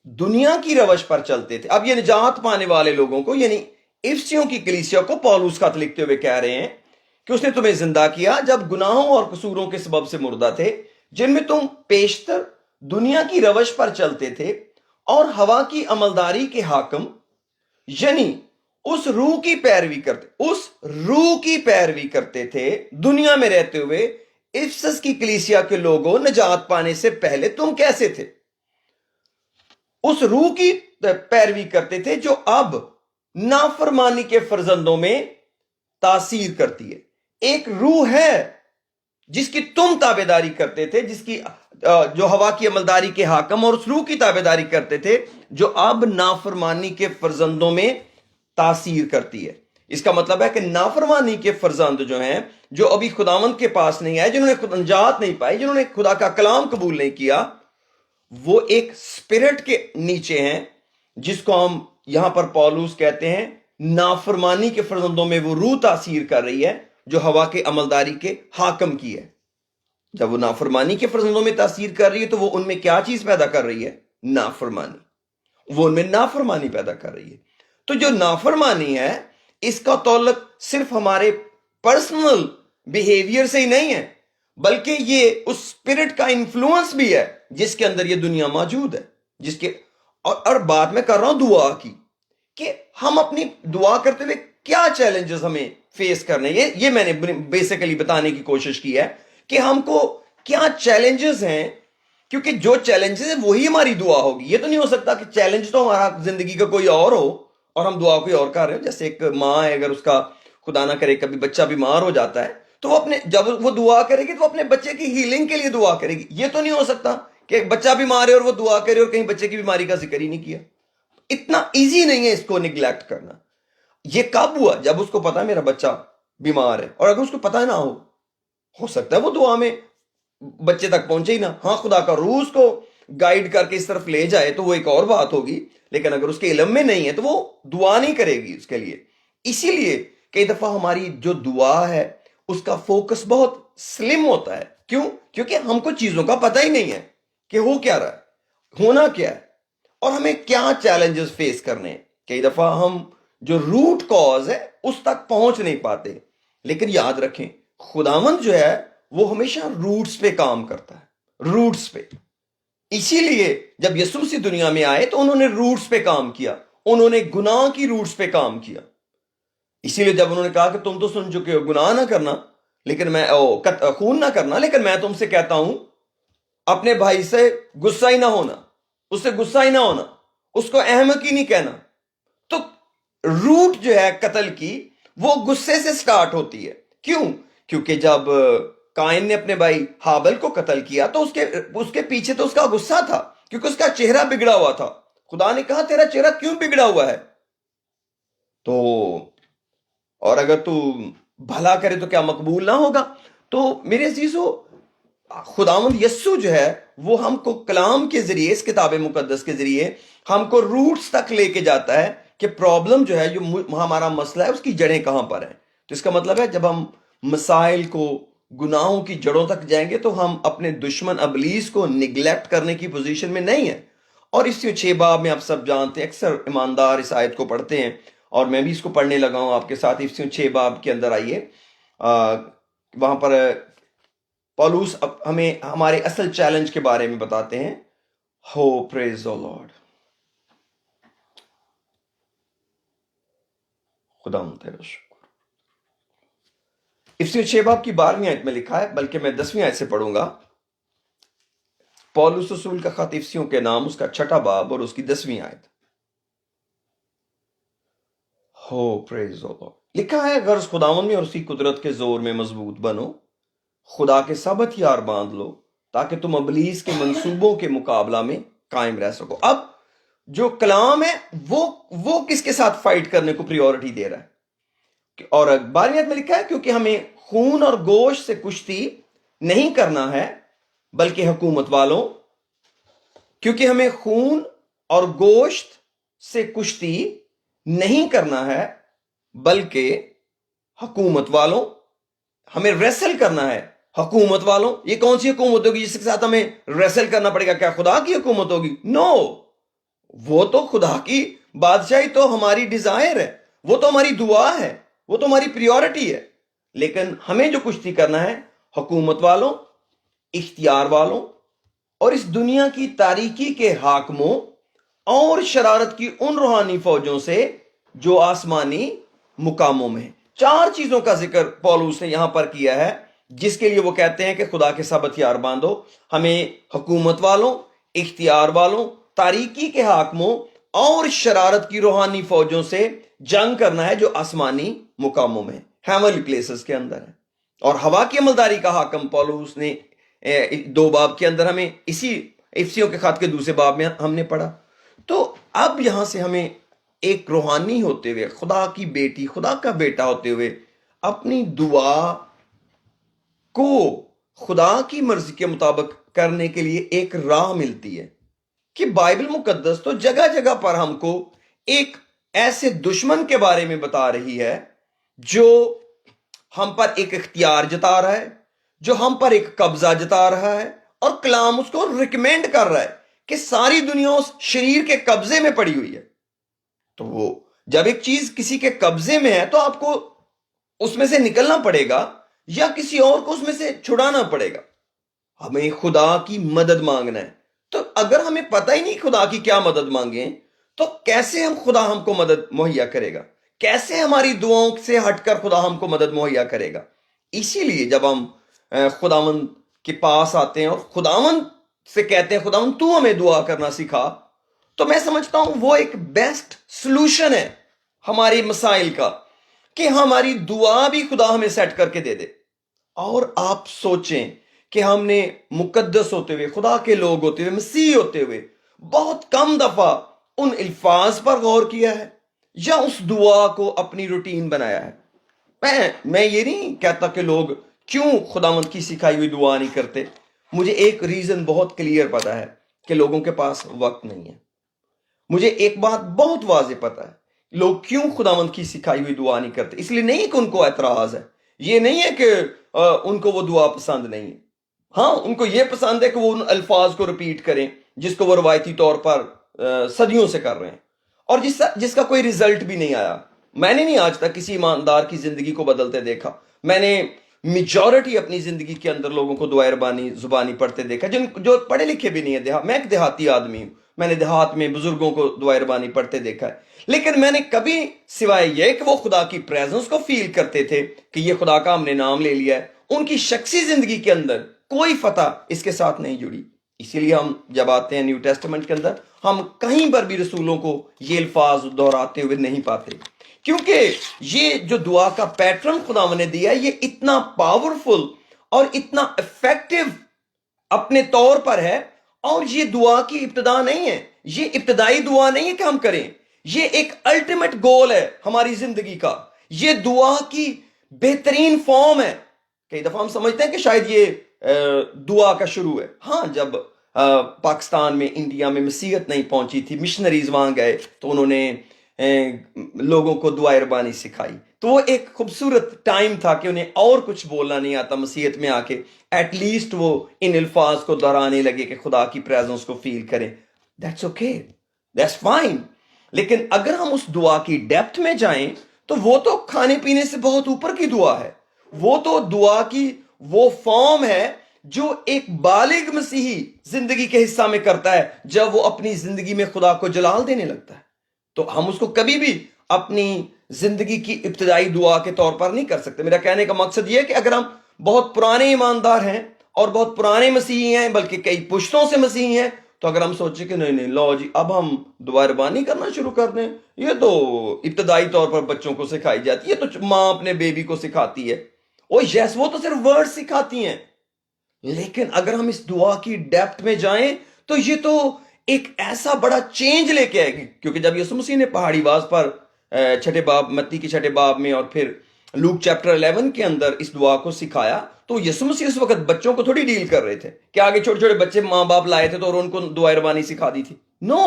دنیا کی روش پر چلتے تھے. اب یہ نجات پانے والے لوگوں کو، یعنی افسیوں کی کلیسیا کو پولوس خط لکھتے ہوئے کہہ رہے ہیں کہ اس نے تمہیں زندہ کیا جب گناہوں اور قصوروں کے سبب سے مردہ تھے، جن میں تم پیشتر دنیا کی روش پر چلتے تھے اور ہوا کی عملداری کے حاکم، یعنی اس روح کی پیروی کرتے تھے. دنیا میں رہتے ہوئے افسس کی کلیسیا کے لوگوں، نجات پانے سے پہلے تم کیسے تھے؟ اس روح کی پیروی کرتے تھے جو اب نافرمانی کے فرزندوں میں تاثیر کرتی ہے. ایک روح ہے جس کی تم تابعداری کرتے تھے، جس کی جو ہوا کی عملداری کے حاکم، اور اس روح کی تابعداری کرتے تھے جو اب نافرمانی کے فرزندوں میں تاثیر کرتی ہے. اس کا مطلب ہے کہ نافرمانی کے فرزند جو ہیں، جو ابھی خداوند کے پاس نہیں آئے، جنہوں نے خود نجات نہیں پائی، جنہوں نے خدا کا کلام قبول نہیں کیا، وہ ایک اسپرٹ کے نیچے ہیں جس کو ہم یہاں پر پولوس کہتے ہیں نافرمانی کے فرزندوں میں وہ روح تاثیر کر رہی ہے جو ہوا کے عملداری کے حاکم کی ہے. جب وہ نافرمانی کے فرزندوں میں تاثیر کر رہی ہے تو وہ ان میں کیا چیز پیدا کر رہی ہے؟ نافرمانی. وہ ان میں نافرمانی پیدا کر رہی ہے. تو جو نافرمانی ہے اس کا تعلق صرف ہمارے پرسنل بیہیویئر سے ہی نہیں ہے، بلکہ یہ اس اسپرٹ کا انفلوئنس بھی ہے جس کے اندر یہ دنیا موجود ہے، جس کے اور بات میں کر رہا ہوں دعا کی، کہ ہم اپنی دعا کرتے ہوئے کیا چیلنجز ہمیں فیس کرنے. یہ میں نے بیسیکلی بتانے کی کوشش کی ہے کہ ہم کو کیا چیلنجز ہیں، کیونکہ جو چیلنجز ہیں وہی ہماری دعا ہوگی. یہ تو نہیں ہو سکتا کہ چیلنج تو ہمارا زندگی کا کوئی اور ہو اور ہم دعا کوئی اور کر رہے ہو. جیسے ایک ماں ہے، اگر اس کا خدا نہ کرے کبھی بچہ بیمار ہو جاتا ہے تو وہ جب وہ دعا کرے گی تو وہ اپنے بچے کی ہیلنگ کے لیے دعا کرے گی. یہ تو نہیں ہو سکتا کہ بچہ بیمار ہے اور وہ دعا کرے اور کہیں بچے کی بیماری کا ذکر ہی نہیں کیا. اتنا ایزی نہیں ہے اس کو نگلیکٹ کرنا. یہ کب ہوا؟ جب اس کو پتا میرا بچہ بیمار ہے. اور اگر اس کو پتا نہ ہو سکتا ہے وہ دعا میں بچے تک پہنچے ہی نہ. ہاں، خدا کا روح اس کو گائیڈ کر کے اس طرف لے جائے تو وہ ایک اور بات ہوگی، لیکن اگر اس کے علم میں نہیں ہے تو وہ دعا نہیں کرے گی اس کے لیے۔ اسی لیے کئی دفعہ ہماری جو دعا ہے اس کا فوکس بہت سلم ہوتا ہے۔ کیوں؟ کیونکہ ہم کو چیزوں کا پتہ ہی نہیں ہے کہ ہو کیا رہا ہے، ہونا کیا ہے، اور ہمیں کیا چیلنجز فیس کرنے ہیں۔ کئی دفعہ ہم جو روٹ کاز ہے اس تک پہنچ نہیں پاتے، لیکن یاد رکھیں خداوند جو ہے وہ ہمیشہ روٹس پہ کام کرتا ہے، روٹس پہ۔ اسی لیے جب یسوع مسیح دنیا میں آئے تو انہوں نے روٹس پہ کام کیا، انہوں نے گناہ کی روٹس پہ کام کیا۔ اسی لیے جب انہوں نے کہا کہ تم تو سن چکے ہو گناہ نہ کرنا، لیکن میں خون نہ کرنا، لیکن میں تم سے کہتا ہوں اپنے بھائی سے غصہ ہی نہ ہونا، اس سے غصہ ہی نہ ہونا، اس کو احمق ہی نہیں کہنا۔ تو روٹ جو ہے قتل کی وہ غصے سے سٹارٹ ہوتی ہے۔ کیوں؟ کیونکہ جب قائن نے اپنے بھائی ہابل کو قتل کیا تو اس کے پیچھے تو اس کا غصہ تھا، کیونکہ اس کا چہرہ بگڑا ہوا تھا۔ خدا نے کہا تیرا چہرہ کیوں بگڑا ہوا ہے؟ تو اور اگر تو بھلا کرے تو کیا مقبول نہ ہوگا؟ تو میرے عزیزو، خداوند یسوع جو ہے وہ ہم کو کلام کے ذریعے، اس کتاب مقدس کے ذریعے ہم کو روٹس تک لے کے جاتا ہے کہ پرابلم جو ہے، جو ہمارا مسئلہ ہے، اس کی جڑیں کہاں پر ہیں۔ تو اس کا مطلب ہے جب ہم مسائل کو، گناہوں کی جڑوں تک جائیں گے تو ہم اپنے دشمن ابلیس کو نگلیکٹ کرنے کی پوزیشن میں نہیں ہیں۔ اور اس 6 باب میں آپ سب جانتے ہیں، اکثر ایماندار اس آیت کو پڑھتے ہیں، اور میں بھی اس کو پڑھنے لگا ہوں آپ کے ساتھ۔ اس 6 باب کے اندر آئیے، وہاں پر پولس ہمیں ہمارے اصل چیلنج کے بارے میں بتاتے ہیں۔ ہو پریز دی لارڈ، خدا تیرا شکر۔ افسیوں 6 باب کی 12ویں آیت میں لکھا ہے، بلکہ میں 10ویں آیت سے پڑھوں گا۔ پولس رسول کا خط افسیوں کے نام، اس کا 6 باب اور اس کی 10ویں آیت۔ ہو پریز دی لارڈ، لکھا ہے غرض خداوند میں اور اس کی قدرت کے زور میں مضبوط بنو، خدا کے سب ہتھیار باندھ لو تاکہ تم ابلیس کے منصوبوں کے مقابلہ میں قائم رہ سکو۔ اب جو کلام ہے وہ کس کے ساتھ فائٹ کرنے کو پریورٹی دے رہا ہے؟ اور 12ویں آیت میں لکھا ہے کیونکہ ہمیں خون اور گوشت سے کشتی نہیں کرنا ہے بلکہ حکومت والوں، کیونکہ ہمیں خون اور گوشت سے کشتی نہیں کرنا ہے بلکہ حکومت والوں، ہمیں ریسل کرنا ہے حکومت والوں۔ یہ کون سی حکومت ہوگی جس کے ساتھ ہمیں ریسل کرنا پڑے گا؟ کیا خدا کی حکومت ہوگی؟ نو، وہ تو خدا کی بادشاہی تو ہماری ڈیزائر ہے، وہ تو ہماری دعا ہے، وہ تو ہماری پریورٹی ہے، لیکن ہمیں جو کشتی کرنا ہے حکومت والوں، اختیار والوں، اور اس دنیا کی تاریکی کے حاکموں اور شرارت کی ان روحانی فوجوں سے جو آسمانی مقاموں میں ہیں۔ 4 چیزوں کا ذکر پولس نے یہاں پر کیا ہے جس کے لیے وہ کہتے ہیں کہ خدا کے سب ہتھیار باندھو۔ ہمیں حکومت والوں، اختیار والوں، تاریکی کے حاکموں اور شرارت کی روحانی فوجوں سے جنگ کرنا ہے جو آسمانی مقاموں میں، ہیونلی پلیسز کے اندر ہے۔ اور ہوا کی عملداری کا حاکم پولس نے 2 باب کے اندر ہمیں اسی افسیوں کے خط کے دوسرے باب میں ہم نے پڑھا۔ تو اب یہاں سے ہمیں ایک روحانی ہوتے ہوئے، خدا کی بیٹی، خدا کا بیٹا ہوتے ہوئے اپنی دعا کو خدا کی مرضی کے مطابق کرنے کے لیے ایک راہ ملتی ہے کہ بائبل مقدس تو جگہ جگہ پر ہم کو ایک ایسے دشمن کے بارے میں بتا رہی ہے جو ہم پر ایک اختیار جتا رہا ہے، جو ہم پر ایک قبضہ جتا رہا ہے، اور کلام اس کو ریکمینڈ کر رہا ہے کہ ساری دنیا اس شریر کے قبضے میں پڑی ہوئی ہے۔ تو وہ جب ایک چیز کسی کے قبضے میں ہے تو آپ کو اس میں سے نکلنا پڑے گا یا کسی اور کو اس میں سے چھڑانا پڑے گا۔ ہمیں خدا کی مدد مانگنا ہے۔ تو اگر ہمیں پتہ ہی نہیں خدا کی کیا مدد مانگیں تو کیسے خدا ہم کو مدد مہیا کرے گا؟ کیسے ہماری دعاؤں سے ہٹ کر خدا ہم کو مدد مہیا کرے گا؟ اسی لیے جب ہم خداوند کے پاس آتے ہیں اور خداوند سے کہتے ہیں خداوند تو ہمیں دعا کرنا سکھا، تو میں سمجھتا ہوں وہ ایک بیسٹ سلوشن ہے ہمارے مسائل کا، کہ ہماری دعا بھی خدا ہمیں سیٹ کر کے دے دے۔ اور آپ سوچیں کہ ہم نے مقدس ہوتے ہوئے، خدا کے لوگ ہوتے ہوئے، مسیح ہوتے ہوئے بہت کم دفعہ ان الفاظ پر غور کیا ہے یا اس دعا کو اپنی روٹین بنایا ہے۔ میں یہ نہیں کہتا کہ لوگ کیوں خداوند کی سکھائی ہوئی دعا نہیں کرتے۔ مجھے ایک ریزن بہت کلیئر پتا ہے کہ لوگوں کے پاس وقت نہیں ہے. مجھے ایک بات بہت واضح پتا ہے، لوگ کیوں خداوند کی سکھائی ہوئی دعا نہیں کرتے. اس لیے نہیں کہ ان کو اعتراض ہے، یہ نہیں ہے کہ ان کو وہ دعا پسند نہیں ہے. ہاں، ان کو یہ پسند ہے کہ وہ ان الفاظ کو ریپیٹ کریں جس کو وہ روایتی طور پر صدیوں سے کر رہے ہیں، اور جس کا کوئی ریزلٹ بھی نہیں آیا. میں نے نہیں آج تک کسی ایماندار کی زندگی کو بدلتے دیکھا. میں نے میجورٹی اپنی زندگی کے اندر لوگوں کو دعائے ربانی زبانی پڑھتے دیکھا جو پڑھے لکھے بھی نہیں ہے. میں ایک دیہاتی آدمی ہوں، میں نے دیہات میں بزرگوں کو دعائے ربانی پڑھتے دیکھا ہے. لیکن میں نے کبھی سوائے یہ کہ وہ خدا کی پریزنس کو فیل کرتے تھے کہ یہ خدا کا ہم نے نام لے لیا ہے، ان کی شخصی زندگی کے اندر کوئی فتح اس کے ساتھ نہیں جڑی. اسی لیے ہم جب آتے ہیں نیو ٹیسٹمنٹ کے اندر، ہم کہیں پر بھی رسولوں کو یہ الفاظ دہراتے ہوئے نہیں پاتے، کیونکہ یہ جو دعا کا پیٹرن خدا نے دیا ہے یہ اتنا پاورفل اور اتنا افیکٹو اپنے طور پر ہے. اور یہ دعا کی ابتدا نہیں ہے، یہ ابتدائی دعا نہیں ہے کہ ہم کریں، یہ ایک الٹیمیٹ گول ہے ہماری زندگی کا. یہ دعا کی بہترین فارم ہے. کئی دفعہ ہم سمجھتے ہیں کہ شاید یہ دعا کا شروع ہے. ہاں، جب پاکستان میں، انڈیا میں مسیحیت نہیں پہنچی تھی، مشنریز وہاں گئے تو انہوں نے لوگوں کو دعائے ربانی سکھائی، تو وہ ایک خوبصورت ٹائم تھا کہ انہیں اور کچھ بولنا نہیں آتا مسیحیت میں آ کے ایٹ لیسٹ وہ ان الفاظ کو دہرانے لگے کہ خدا کی پریزنس کو فیل کریں. That's okay, that's fine. لیکن اگر ہم اس دعا کی ڈیپتھ میں جائیں تو وہ تو کھانے پینے سے بہت اوپر کی دعا ہے. وہ تو دعا کی وہ فارم ہے جو ایک بالغ مسیحی زندگی کے حصہ میں کرتا ہے جب وہ اپنی زندگی میں خدا کو جلال دینے لگتا ہے. تو ہم اس کو کبھی بھی اپنی زندگی کی ابتدائی دعا کے طور پر نہیں کر سکتے. میرا کہنے کا مقصد یہ ہے کہ اگر ہم بہت پرانے ایماندار ہیں اور بہت پرانے مسیحی ہیں، بلکہ کئی پشتوں سے مسیحی ہیں، تو اگر ہم سوچیں کہ نہیں لو جی اب ہم دعائے ربانی کرنا شروع کر دیں، یہ تو ابتدائی طور پر بچوں کو سکھائی جاتی ہے، تو ماں اپنے بیبی کو سکھاتی ہے. یس، وہ تو صرف ورڈ سکھاتی ہیں. لیکن اگر ہم اس دعا کی ڈیپتھ میں جائیں تو یہ تو ایک ایسا بڑا چینج لے کے آئے گی. کیونکہ جب یسوع مسیح نے پہاڑی باز پر چھٹے باب، متی کے چھٹے باب میں اور پھر لوک چیپٹر 11 کے اندر اس دعا کو سکھایا، تو یسوع مسیح اس وقت بچوں کو تھوڑی ڈیل کر رہے تھے کہ آگے چھوٹے چھوٹے بچے ماں باپ لائے تھے تو اور ان کو دعائے ربانی سکھا دی تھی. نو،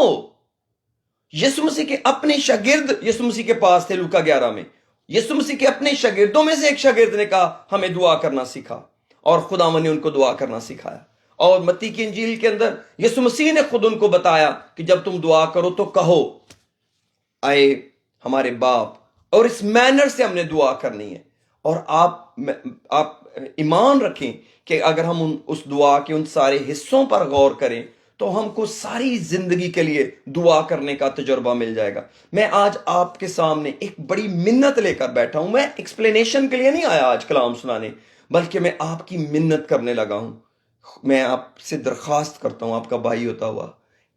یسوع مسیح کے اپنے شاگرد یسوع مسیح کے پاس تھے. لوکا 11 میں یسوع مسیح کے اپنے شاگردوں میں سے ایک شاگرد نے کہا ہمیں دعا کرنا سکھا، اور خداوند نے ان کو دعا کرنا سکھایا. اور متی کی انجیل کے اندر یسوع مسیح نے خود ان کو بتایا کہ جب تم دعا کرو تو کہو اے ہمارے باپ، اور اس مینر سے ہم نے دعا کرنی ہے. اور آپ ایمان رکھیں کہ اگر ہم اس دعا کے ان سارے حصوں پر غور کریں تو ہم کو ساری زندگی کے لیے دعا کرنے کا تجربہ مل جائے گا. میں آج آپ کے سامنے ایک بڑی منت لے کر بیٹھا ہوں. میں ایکسپلینیشن کے لیے نہیں آیا آج کلام سنانے، بلکہ میں آپ کی منت کرنے لگا ہوں. میں آپ سے درخواست کرتا ہوں، آپ کا بھائی ہوتا ہوا،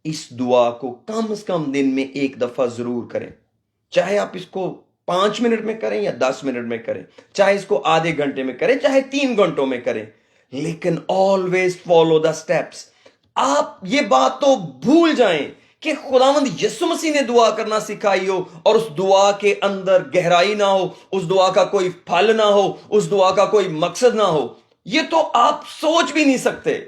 اس دعا کو کم از کم دن میں ایک دفعہ ضرور کریں. چاہے آپ اس کو 5 منٹ میں کریں یا 10 منٹ میں کریں، چاہے اس کو آدھے گھنٹے میں کریں، چاہے 3 گھنٹوں میں کریں، لیکن آلویز فالو دا سٹیپس. آپ یہ بات تو بھول جائیں کہ خداوند یسوع مسیح نے دعا کرنا سکھائی ہو اور اس دعا کے اندر گہرائی نہ ہو، اس دعا کا کوئی پھل نہ ہو، اس دعا کا کوئی مقصد نہ ہو. یہ تو آپ سوچ بھی نہیں سکتے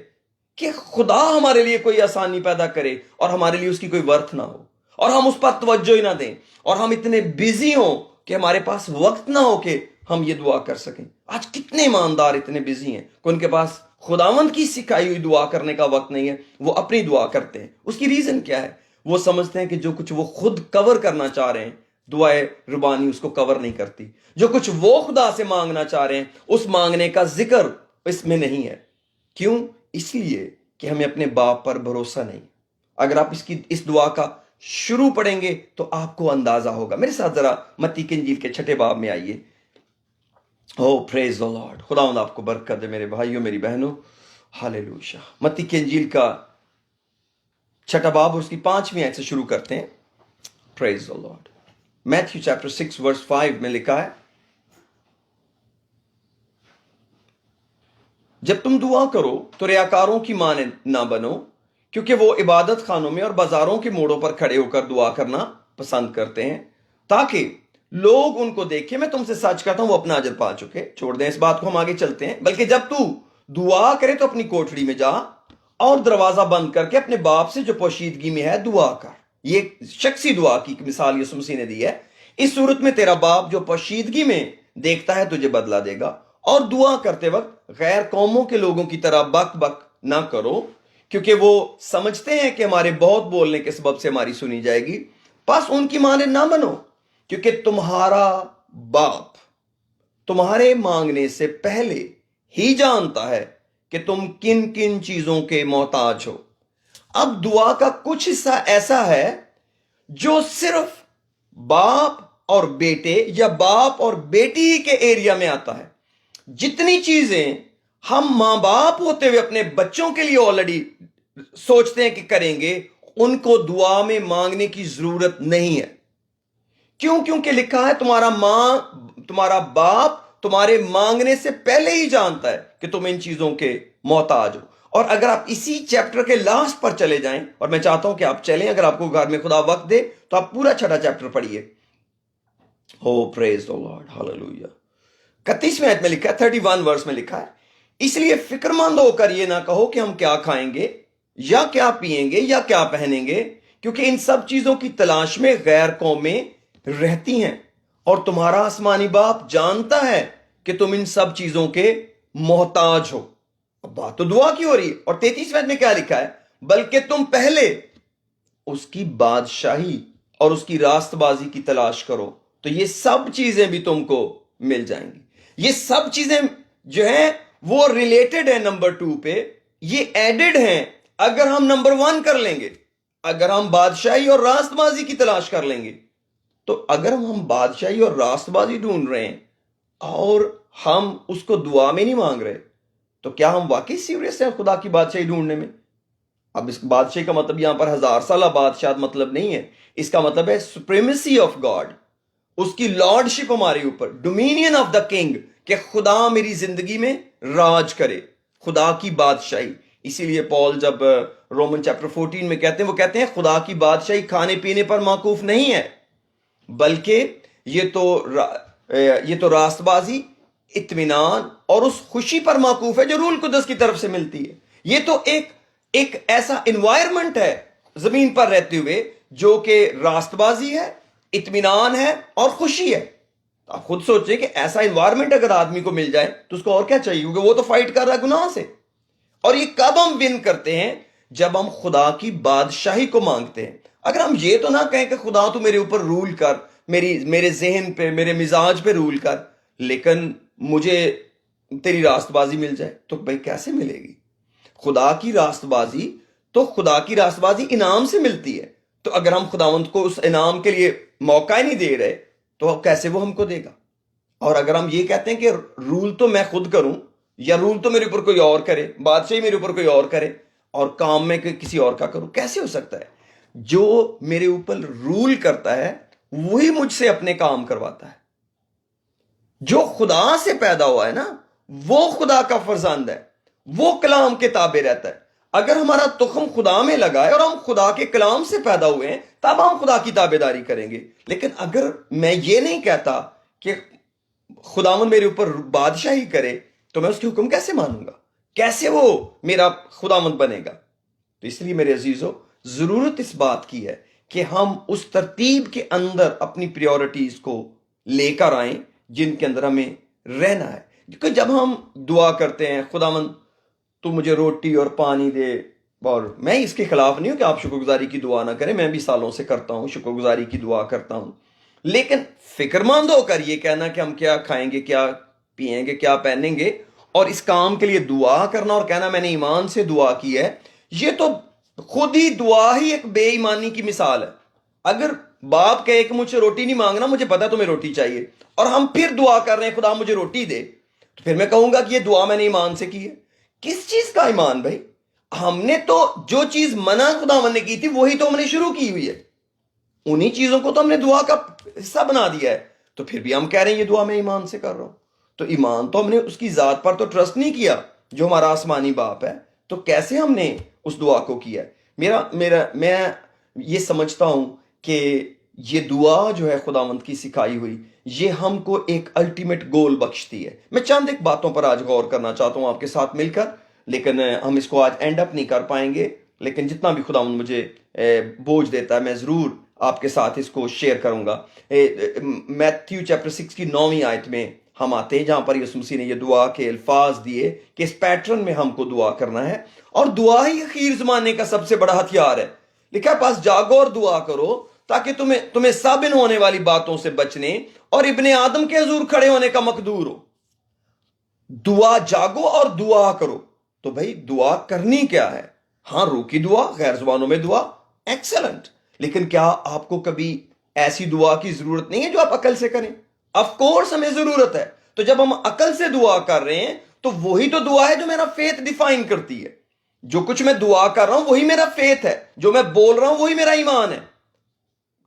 کہ خدا ہمارے لیے کوئی آسانی پیدا کرے اور ہمارے لیے اس کی کوئی ورتھ نہ ہو اور ہم اس پر توجہ ہی نہ دیں اور ہم اتنے بیزی ہوں کہ ہمارے پاس وقت نہ ہو کہ ہم یہ دعا کر سکیں. آج کتنے ایماندار اتنے بیزی ہیں کہ ان کے پاس خداوند کی سکھائی ہوئی دعا کرنے کا وقت نہیں ہے، وہ اپنی دعا کرتے ہیں. اس کی ریزن کیا ہے؟ وہ سمجھتے ہیں کہ جو کچھ وہ خود کور کرنا چاہ رہے ہیں دعائے ربانی اس کو کور نہیں کرتی. جو کچھ وہ خدا سے مانگنا چاہ رہے ہیں اس مانگنے کا ذکر اس میں نہیں ہے. کیوں؟ اس لیے کہ ہمیں اپنے باپ پر بھروسہ نہیں. اگر آپ اس دعا کا شروع پڑھیں گے تو آپ کو اندازہ ہوگا. میرے ساتھ ذرا متی کی انجیل کے 6 باب میں آئیے. پریز دی لارڈ. خداوند آپ کو برکت دے میرے بھائیوں میری بہنوں. ہاللیلویا. متی کی انجیل کا 6 باب اور اس کی 5ویں آیت سے شروع کرتے ہیں. پریز دی لارڈ. میتھیو چیپٹر 6 ورس 5 میں لکھا ہے، جب تم دعا کرو تو ریاکاروں کی مانند نہ بنو، کیونکہ وہ عبادت خانوں میں اور بازاروں کے موڑوں پر کھڑے ہو کر دعا کرنا پسند کرتے ہیں تاکہ لوگ ان کو دیکھیں. میں تم سے سچ کہتا ہوں وہ اپنا اجر پا چکے. چھوڑ دیں اس بات کو، ہم آگے چلتے ہیں. بلکہ جب تو دعا کرے تو اپنی کوٹھڑی میں جا اور دروازہ بند کر کے اپنے باپ سے جو پوشیدگی میں ہے دعا کر. یہ شخصی دعا کی مثال یسوع مسیح نے دی ہے. اس صورت میں تیرا باپ جو پوشیدگی میں دیکھتا ہے تجھے بدلہ دے گا. اور دعا کرتے وقت غیر قوموں کے لوگوں کی طرح بک بک نہ کرو، کیونکہ وہ سمجھتے ہیں کہ ہمارے بہت بولنے کے سبب سے ہماری سنی جائے گی. پس ان کی مانند نہ بنو، کیونکہ تمہارا باپ تمہارے مانگنے سے پہلے ہی جانتا ہے کہ تم کن کن چیزوں کے محتاج ہو. اب دعا کا کچھ حصہ ایسا ہے جو صرف باپ اور بیٹے یا باپ اور بیٹی کے ایریا میں آتا ہے. جتنی چیزیں ہم ماں باپ ہوتے ہوئے اپنے بچوں کے لیے آلریڈی سوچتے ہیں کہ کریں گے، ان کو دعا میں مانگنے کی ضرورت نہیں ہے. کیوں؟ کیونکہ لکھا ہے تمہارا باپ تمہارے مانگنے سے پہلے ہی جانتا ہے کہ تم ان چیزوں کے محتاج ہو. اور اگر آپ اسی چیپٹر کے لاسٹ پر چلے جائیں، اور میں چاہتا ہوں کہ آپ چلیں، اگر آپ کو گھر میں خدا وقت دے تو آپ پورا 6 چیپٹر پڑھیے. Oh praise the Lord, hallelujah. 31 آیت میں لکھا ہے، 31 ورس میں لکھا ہے، اس لیے فکر مند ہو کر یہ نہ کہو کہ ہم کیا کھائیں گے یا کیا پئیں گے یا کیا پہنیں گے، کیونکہ ان سب چیزوں کی تلاش میں غیر قومیں رہتی ہیں، اور تمہارا آسمانی باپ جانتا ہے کہ تم ان سب چیزوں کے محتاج ہو. اب بات تو دعا کی ہو رہی ہے. اور 33 آیت میں کیا لکھا ہے؟ بلکہ تم پہلے اس کی بادشاہی اور اس کی راست بازی کی تلاش کرو تو یہ سب چیزیں بھی تم کو مل جائیں گی. یہ سب چیزیں جو ہیں وہ ریلیٹڈ ہیں نمبر 2 پہ، یہ ایڈڈ ہیں. اگر ہم نمبر 1 کر لیں گے، اگر ہم بادشاہی اور راست بازی کی تلاش کر لیں گے، تو اگر ہم بادشاہی اور راست بازی ڈھونڈ رہے ہیں اور ہم اس کو دعا میں نہیں مانگ رہے، تو کیا ہم واقعی سیریس ہیں خدا کی بادشاہی ڈھونڈنے میں؟ اب اس بادشاہی کا مطلب یہاں پر 1000 سالہ بادشاہ مطلب نہیں ہے. اس کا مطلب ہے سپریمیسی آف گاڈ، اس کی لارڈشپ ہمارے اوپر، ڈومینین آف دا کنگ، کہ خدا میری زندگی میں راج کرے، خدا کی بادشاہی. اسی لیے پال جب رومن چیپٹر 14 میں کہتے ہیں، وہ کہتے ہیں خدا کی بادشاہی کھانے پینے پر موقوف نہیں ہے، بلکہ یہ تو راست بازی، اطمینان اور اس خوشی پر موقوف ہے جو روح القدس کی طرف سے ملتی ہے. یہ تو ایک ایسا انوائرمنٹ ہے زمین پر رہتے ہوئے جو کہ راست بازی ہے، اطمینان ہے اور خوشی ہے. آپ خود سوچیں کہ ایسا انوائرمنٹ اگر آدمی کو مل جائے تو اس کو اور کیا چاہیے، کیونکہ وہ تو فائٹ کر رہا ہے گناہ سے. اور یہ کب ہم ون کرتے ہیں؟ جب ہم خدا کی بادشاہی کو مانگتے ہیں. اگر ہم یہ تو نہ کہیں کہ خدا تو میرے اوپر رول کر، میرے ذہن پہ، میرے مزاج پہ رول کر، لیکن مجھے تیری راست بازی مل جائے، تو بھائی کیسے ملے گی؟ خدا کی راست بازی انعام سے ملتی ہے. تو اگر ہم خداوند کو اس انعام کے لیے موقع ہی نہیں دے رہے تو کیسے وہ ہم کو دے گا؟ اور اگر ہم یہ کہتے ہیں کہ رول تو میں خود کروں، یا رول تو میرے اوپر کوئی اور کرے، بادشاہی میرے اوپر کوئی اور کرے، اور کام میں کسی اور کا کروں، کیسے ہو سکتا ہے؟ جو میرے اوپر رول کرتا ہے وہی مجھ سے اپنے کام کرواتا ہے. جو خدا سے پیدا ہوا ہے نا، وہ خدا کا فرزند ہے، وہ کلام کے تابع رہتا ہے. اگر ہمارا تخم خدا میں لگا ہے اور ہم خدا کے کلام سے پیدا ہوئے ہیں، تب ہم خدا کی تابع داری کریں گے. لیکن اگر میں یہ نہیں کہتا کہ خداوند میرے اوپر بادشاہی کرے، تو میں اس کے حکم کیسے مانوں گا؟ کیسے وہ میرا خداوند بنے گا؟ تو اس لیے میرے عزیزو، ضرورت اس بات کی ہے کہ ہم اس ترتیب کے اندر اپنی پریورٹیز کو لے کر آئیں جن کے اندر ہمیں رہنا ہے. کیونکہ جب ہم دعا کرتے ہیں خداوند تو مجھے روٹی اور پانی دے، اور میں اس کے خلاف نہیں ہوں کہ آپ شکر گزاری کی دعا نہ کریں، میں بھی سالوں سے کرتا ہوں، شکر گزاری کی دعا کرتا ہوں، لیکن فکر مند ہو کر یہ کہنا کہ ہم کیا کھائیں گے، کیا پئیں گے، کیا پہنیں گے، اور اس کام کے لیے دعا کرنا اور کہنا میں نے ایمان سے دعا کی ہے، یہ تو خود ہی دعا ہی ایک بے ایمانی کی مثال ہے. اگر باپ کہے کہ مجھ سے روٹی نہیں مانگنا، مجھے پتا تمہیں روٹی چاہیے، اور ہم پھر دعا کر رہے ہیں خدا مجھے روٹی دے، تو پھر میں کہوں گا کہ یہ دعا میں نے ایمان سے کی ہے. کس چیز کا ایمان بھائی؟ ہم نے تو جو چیز منع خداوند نے کی تھی وہی تو ہم نے شروع کی ہوئی ہے، انہی چیزوں کو تو ہم نے دعا کا حصہ بنا دیا ہے، تو پھر بھی ہم کہہ رہے ہیں یہ دعا میں ایمان سے کر رہا ہوں. تو ایمان تو ہم نے اس کی ذات پر تو ٹرسٹ نہیں کیا جو ہمارا آسمانی باپ ہے، تو کیسے ہم نے اس دعا کو کیا ہے؟ میں یہ سمجھتا ہوں کہ یہ دعا جو ہے خداوند کی سکھائی ہوئی، یہ ہم کو ایک الٹیمیٹ گول بخشتی ہے. میں چند ایک باتوں پر آج غور کرنا چاہتا ہوں آپ کے ساتھ مل کر. لیکن ہم اس کو آج اینڈ اپ نہیں کر پائیں گے، لیکن جتنا بھی خداوند مجھے بوجھ دیتا ہے میں ضرور آپ کے ساتھ اس کو شیئر کروں گا۔ میتھیو چیپٹر 6 کی 9ویں آیت میں ہم آتے ہیں، جہاں پر یسوع مسیح نے یہ دعا کے الفاظ دیے کہ اس پیٹرن میں ہم کو دعا کرنا ہے، اور دعا ہی اخیر زمانے کا سب سے بڑا ہتھیار ہے۔ لکھا ہے پاس جاگو اور دعا کرو تاکہ تمہیں سابن ہونے والی باتوں سے بچنے اور ابن آدم کے حضور کھڑے ہونے کا مقدور ہو۔ دعا جاگو اور دعا کرو، تو بھائی دعا کرنی کیا ہے؟ ہاں، روح کی دعا، غیر زبانوں میں دعا، ایکسلنٹ، لیکن کیا آپ کو کبھی ایسی دعا کی ضرورت نہیں ہے جو آپ عقل سے کریں؟ آف کورس ہمیں ضرورت ہے۔ تو جب ہم عقل سے دعا کر رہے ہیں تو وہی تو دعا ہے جو میرا فیتھ ڈیفائن کرتی ہے۔ جو کچھ میں دعا کر رہا ہوں وہی میرا فیتھ ہے، جو میں بول رہا ہوں وہی میرا ایمان ہے،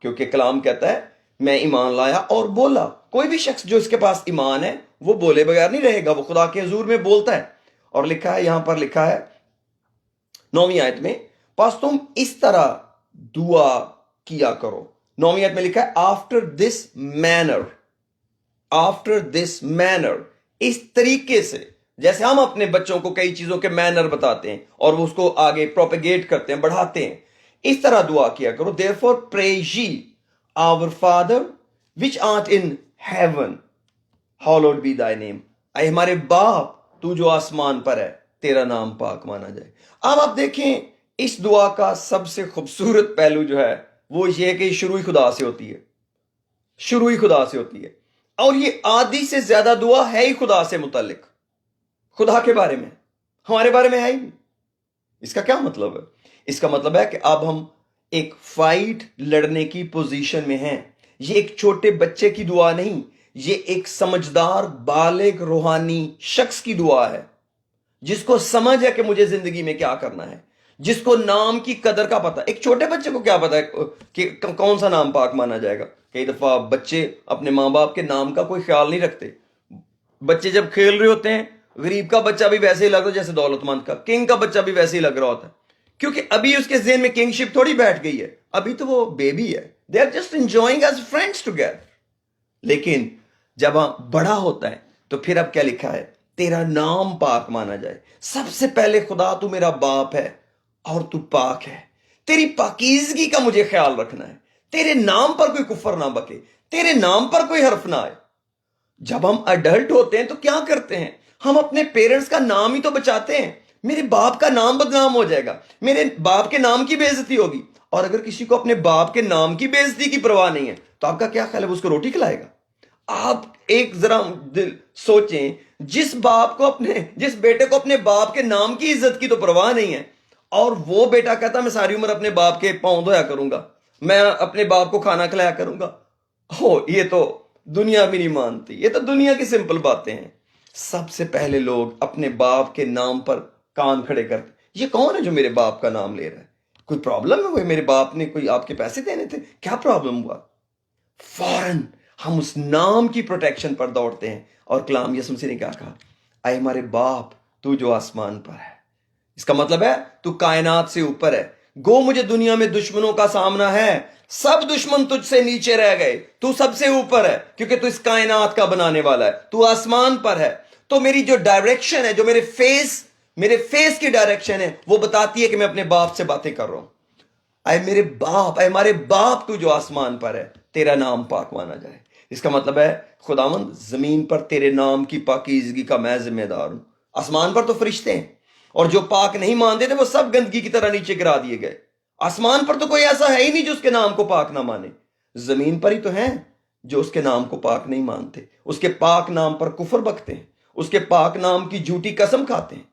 کیونکہ کلام کہتا ہے میں ایمان لایا اور بولا۔ کوئی بھی شخص جو اس کے پاس ایمان ہے وہ بولے بغیر نہیں رہے گا، وہ خدا کے حضور میں بولتا ہے۔ اور لکھا ہے، یہاں پر لکھا ہے 9ویں آیت میں، پس تم اس طرح دعا کیا کرو۔ 9ویں آیت میں لکھا ہے after this manner, after this manner, اس طریقے سے، جیسے ہم اپنے بچوں کو کئی چیزوں کے مینر بتاتے ہیں اور وہ اس کو آگے پروپیگیٹ کرتے ہیں، بڑھاتے ہیں، اس طرح دعا کیا کرو۔ therefore pray ye our Father which art in heaven hallowed be thy name، اے ہمارے باپ تو جو آسمان پر ہے تیرا نام پاک مانا جائے۔ اب آپ دیکھیں اس دعا کا سب سے خوبصورت پہلو جو ہے وہ یہ ہے کہ یہ شروعی خدا سے ہوتی ہے، شروعی خدا سے ہوتی ہے، اور یہ آدھی سے زیادہ دعا ہے ہی خدا سے متعلق، خدا کے بارے میں، ہمارے بارے میں ہے ہی نہیں۔ اس کا کیا مطلب ہے؟ اس کا مطلب ہے کہ اب ہم ایک فائٹ لڑنے کی پوزیشن میں ہیں۔ یہ ایک چھوٹے بچے کی دعا نہیں، یہ ایک سمجھدار بالغ روحانی شخص کی دعا ہے، جس کو سمجھ ہے کہ مجھے زندگی میں کیا کرنا ہے، جس کو نام کی قدر کا پتہ۔ ایک چھوٹے بچے کو کیا پتا ہے کہ کون سا نام پاک مانا جائے گا؟ کئی دفعہ بچے اپنے ماں باپ کے نام کا کوئی خیال نہیں رکھتے۔ بچے جب کھیل رہے ہوتے ہیں، غریب کا بچہ بھی ویسے ہی لگ رہا ہے جیسے دولت مند کا، کنگ کا بچہ بھی ویسے ہی لگ رہا ہوتا ہے، کیونکہ ابھی اس کے ذہن میں کنگ شپ تھوڑی بیٹھ گئی ہے، ابھی تو وہ بیبی ہے، they are just enjoying as friends together. لیکن جب بڑا ہوتا ہے تو پھر اب کیا لکھا ہے؟ تیرا نام پاک مانا جائے۔ سب سے پہلے خدا تو میرا باپ ہے اور تو پاک ہے، تیری پاکیزگی کا مجھے خیال رکھنا ہے، تیرے نام پر کوئی کفر نہ بکے، تیرے نام پر کوئی حرف نہ آئے۔ جب ہم اڈلٹ ہوتے ہیں تو کیا کرتے ہیں؟ ہم اپنے پیرنٹس کا نام ہی تو بچاتے ہیں۔ میرے باپ کا نام بدنام ہو جائے گا، میرے باپ کے نام کی بے عزتی ہوگی۔ اور اگر کسی کو اپنے باپ کے نام کی بے عزتی کی پرواہ نہیں ہے تو آپ کا کیا خیال ہے وہ اس کو روٹی کھلائے گا؟ آپ ایک ذرا دل سوچیں، جس بیٹے کو اپنے باپ کے نام کی عزت کی تو پرواہ نہیں ہے، اور وہ بیٹا کہتا میں ساری عمر اپنے باپ کے پاؤں دھویا کروں گا، میں اپنے باپ کو کھانا کھلایا کروں گا، یہ تو دنیا بھی نہیں مانتی، یہ تو دنیا کی سمپل باتیں ہیں۔ سب سے پہلے لوگ اپنے باپ کے نام پر کان کھڑے کرتے، یہ کون ہے جو میرے باپ کا نام لے رہا ہے؟ کوئی پرابلم ہے؟ وہ میرے باپ نے کوئی آپ کے پیسے دینے تھے؟ کیا پرابلم ہوا؟ فوراً ہم اس نام کی پروٹیکشن پر دوڑتے ہیں۔ اور کلام یسوع مسیح نے کیا کہا؟ اے ہمارے باپ تو جو آسمان پر ہے۔ اس کا مطلب ہے تو کائنات سے اوپر ہے۔ گو مجھے دنیا میں دشمنوں کا سامنا ہے، سب دشمن تجھ سے نیچے رہ گئے، تو سب سے اوپر ہے کیونکہ تو اس کائنات کا بنانے والا ہے، تو آسمان پر ہے۔ تو میری جو ڈائریکشن ہے، جو میرے فیس کی ڈائریکشن ہے، وہ بتاتی ہے کہ میں اپنے باپ سے باتیں کر رہا ہوں۔ اے میرے باپ، اے ہمارے باپ تو جو آسمان پر ہے، تیرا نام پاک مانا جائے۔ اس کا مطلب ہے خداوند زمین پر تیرے نام کی پاکیزگی کا میں ذمہ دار ہوں۔ آسمان پر تو فرشتے ہیں، اور جو پاک نہیں مانتے تھے وہ سب گندگی کی طرح نیچے گرا دیے گئے۔ آسمان پر تو کوئی ایسا ہے ہی نہیں جو اس کے نام کو پاک نہ مانے۔ زمین پر ہی تو ہیں جو اس کے نام کو پاک نہیں مانتے، اس کے پاک نام پر کفر بکتے ہیں، اس کے پاک نام کی جھوٹی قسم کھاتے ہیں۔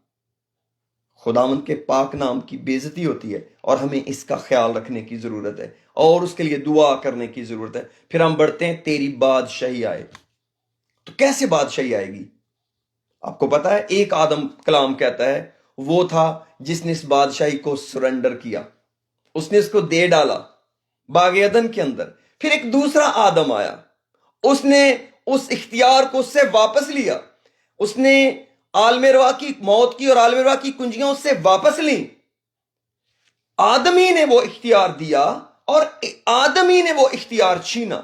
خداوند کے پاک نام کی بے عزتی ہوتی ہے، اور ہمیں اس کا خیال رکھنے کی ضرورت ہے اور اس کے لیے دعا کرنے کی ضرورت ہے۔ پھر ہم بڑھتے ہیں، تیری بادشاہی آئے۔ تو کیسے بادشاہی آئے گی؟ آپ کو پتا ہے ایک آدم کلام کہتا ہے وہ تھا جس نے اس بادشاہی کو سرنڈر کیا، اس نے اس کو دے ڈالا باغ عدن کے اندر۔ پھر ایک دوسرا آدم آیا، اس نے اس اختیار کو اس سے واپس لیا، اس نے عالم روا کی موت کی اور عالم روا کی کنجیاں اس سے واپس لیں۔ آدم ہی نے وہ اختیار دیا اور آدم ہی نے وہ اختیار چھینا۔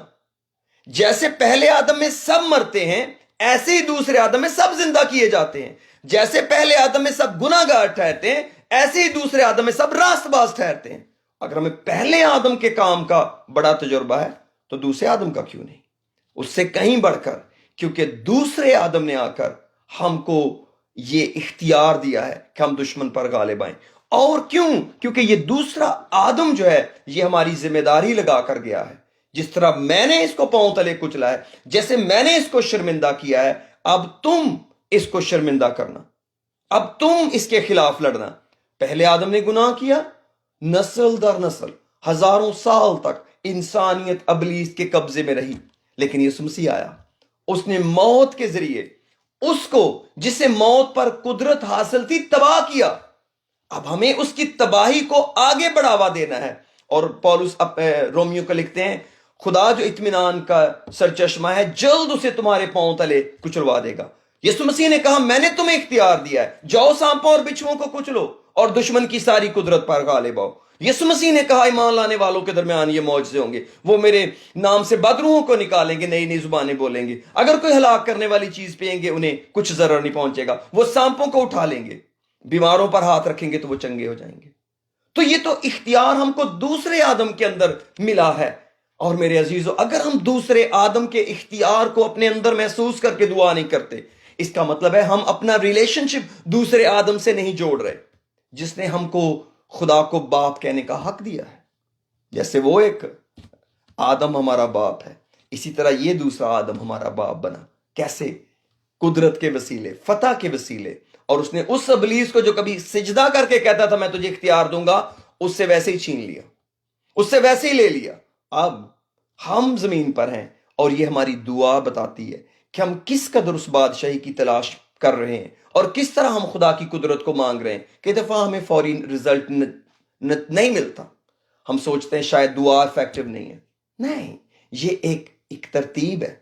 جیسے پہلے آدم میں سب مرتے ہیں، ایسے ہی دوسرے آدم میں سب زندہ کیے جاتے ہیں۔ جیسے پہلے آدم میں سب گناہ گار ٹھہرتے ہیں، ایسے ہی دوسرے آدم میں سب راست باز ٹھہرتے ہیں۔ اگر ہمیں پہلے آدم کے کام کا بڑا تجربہ ہے تو دوسرے آدم کا کیوں نہیں؟ اس سے کہیں بڑھ کر، کیونکہ دوسرے آدم نے آ کر ہم کو یہ اختیار دیا ہے کہ ہم دشمن پر غالب آئیں۔ اور کیوں؟ کیونکہ یہ دوسرا آدم جو ہے یہ ہماری ذمہ داری لگا کر گیا ہے۔ جس طرح میں نے اس کو پاؤں تلے کچلا ہے، جیسے میں نے اس کو شرمندہ کیا ہے، اب تم اس کو شرمندہ کرنا، اب تم اس کے خلاف لڑنا۔ پہلے آدم نے گناہ کیا، نسل در نسل ہزاروں سال تک انسانیت ابلیس کے قبضے میں رہی، لیکن یسوع مسیح آیا، اس نے موت کے ذریعے اس کو جسے موت پر قدرت حاصل تھی تباہ کیا۔ اب ہمیں اس کی تباہی کو آگے بڑھاوا دینا ہے۔ اور پولس رومیو کو لکھتے ہیں، خدا جو اطمینان کا سرچشمہ ہے جلد اسے تمہارے پاؤں تلے کچلوا دے گا۔ یسوع مسیح نے کہا میں نے تمہیں اختیار دیا ہے، جاؤ سانپوں اور بچھوؤں کو کچلو اور دشمن کی ساری قدرت پر غالب آؤ۔ یسوع مسیح نے کہا ایمان لانے والوں کے درمیان یہ معجزے ہوں گے، وہ میرے نام سے بدروحوں کو نکالیں گے، نئی نئی زبانیں بولیں گے، اگر کوئی ہلاک کرنے والی چیز پئیں گے انہیں کچھ ضرر نہیں پہنچے گا، وہ سانپوں کو اٹھا لیں گے، بیماروں پر ہاتھ رکھیں گے تو وہ چنگے ہو جائیں گے۔ تو یہ تو اختیار ہم کو دوسرے آدم کے اندر ملا ہے۔ اور میرے عزیزو، اگر ہم دوسرے آدم کے اختیار کو اپنے اندر محسوس کر کے دعا نہیں کرتے، اس کا مطلب ہے ہم اپنا ریلیشن شپ دوسرے آدم سے نہیں جوڑ رہے، جس نے ہم کو خدا کو باپ کہنے کا حق دیا ہے۔ جیسے وہ ایک آدم ہمارا باپ ہے، اسی طرح یہ دوسرا آدم ہمارا باپ بنا۔ کیسے؟ قدرت کے وسیلے، فتح کے وسیلے۔ اور اس نے اس ابلیس کو جو کبھی سجدہ کر کے کہتا تھا میں تجھے اختیار دوں گا، اس سے ویسے ہی چھین لیا، اس سے ویسے ہی لے لیا۔ اب ہم زمین پر ہیں اور یہ ہماری دعا بتاتی ہے کہ ہم کس قدر اس بادشاہی کی تلاش کر رہے ہیں اور کس طرح ہم خدا کی قدرت کو مانگ رہے ہیں۔ کئی دفعہ ہمیں فوری رزلٹ نہیں ملتا، ہم سوچتے ہیں شاید دعا افیکٹو نہیں ہے۔ نہیں، یہ ایک ترتیب ہے،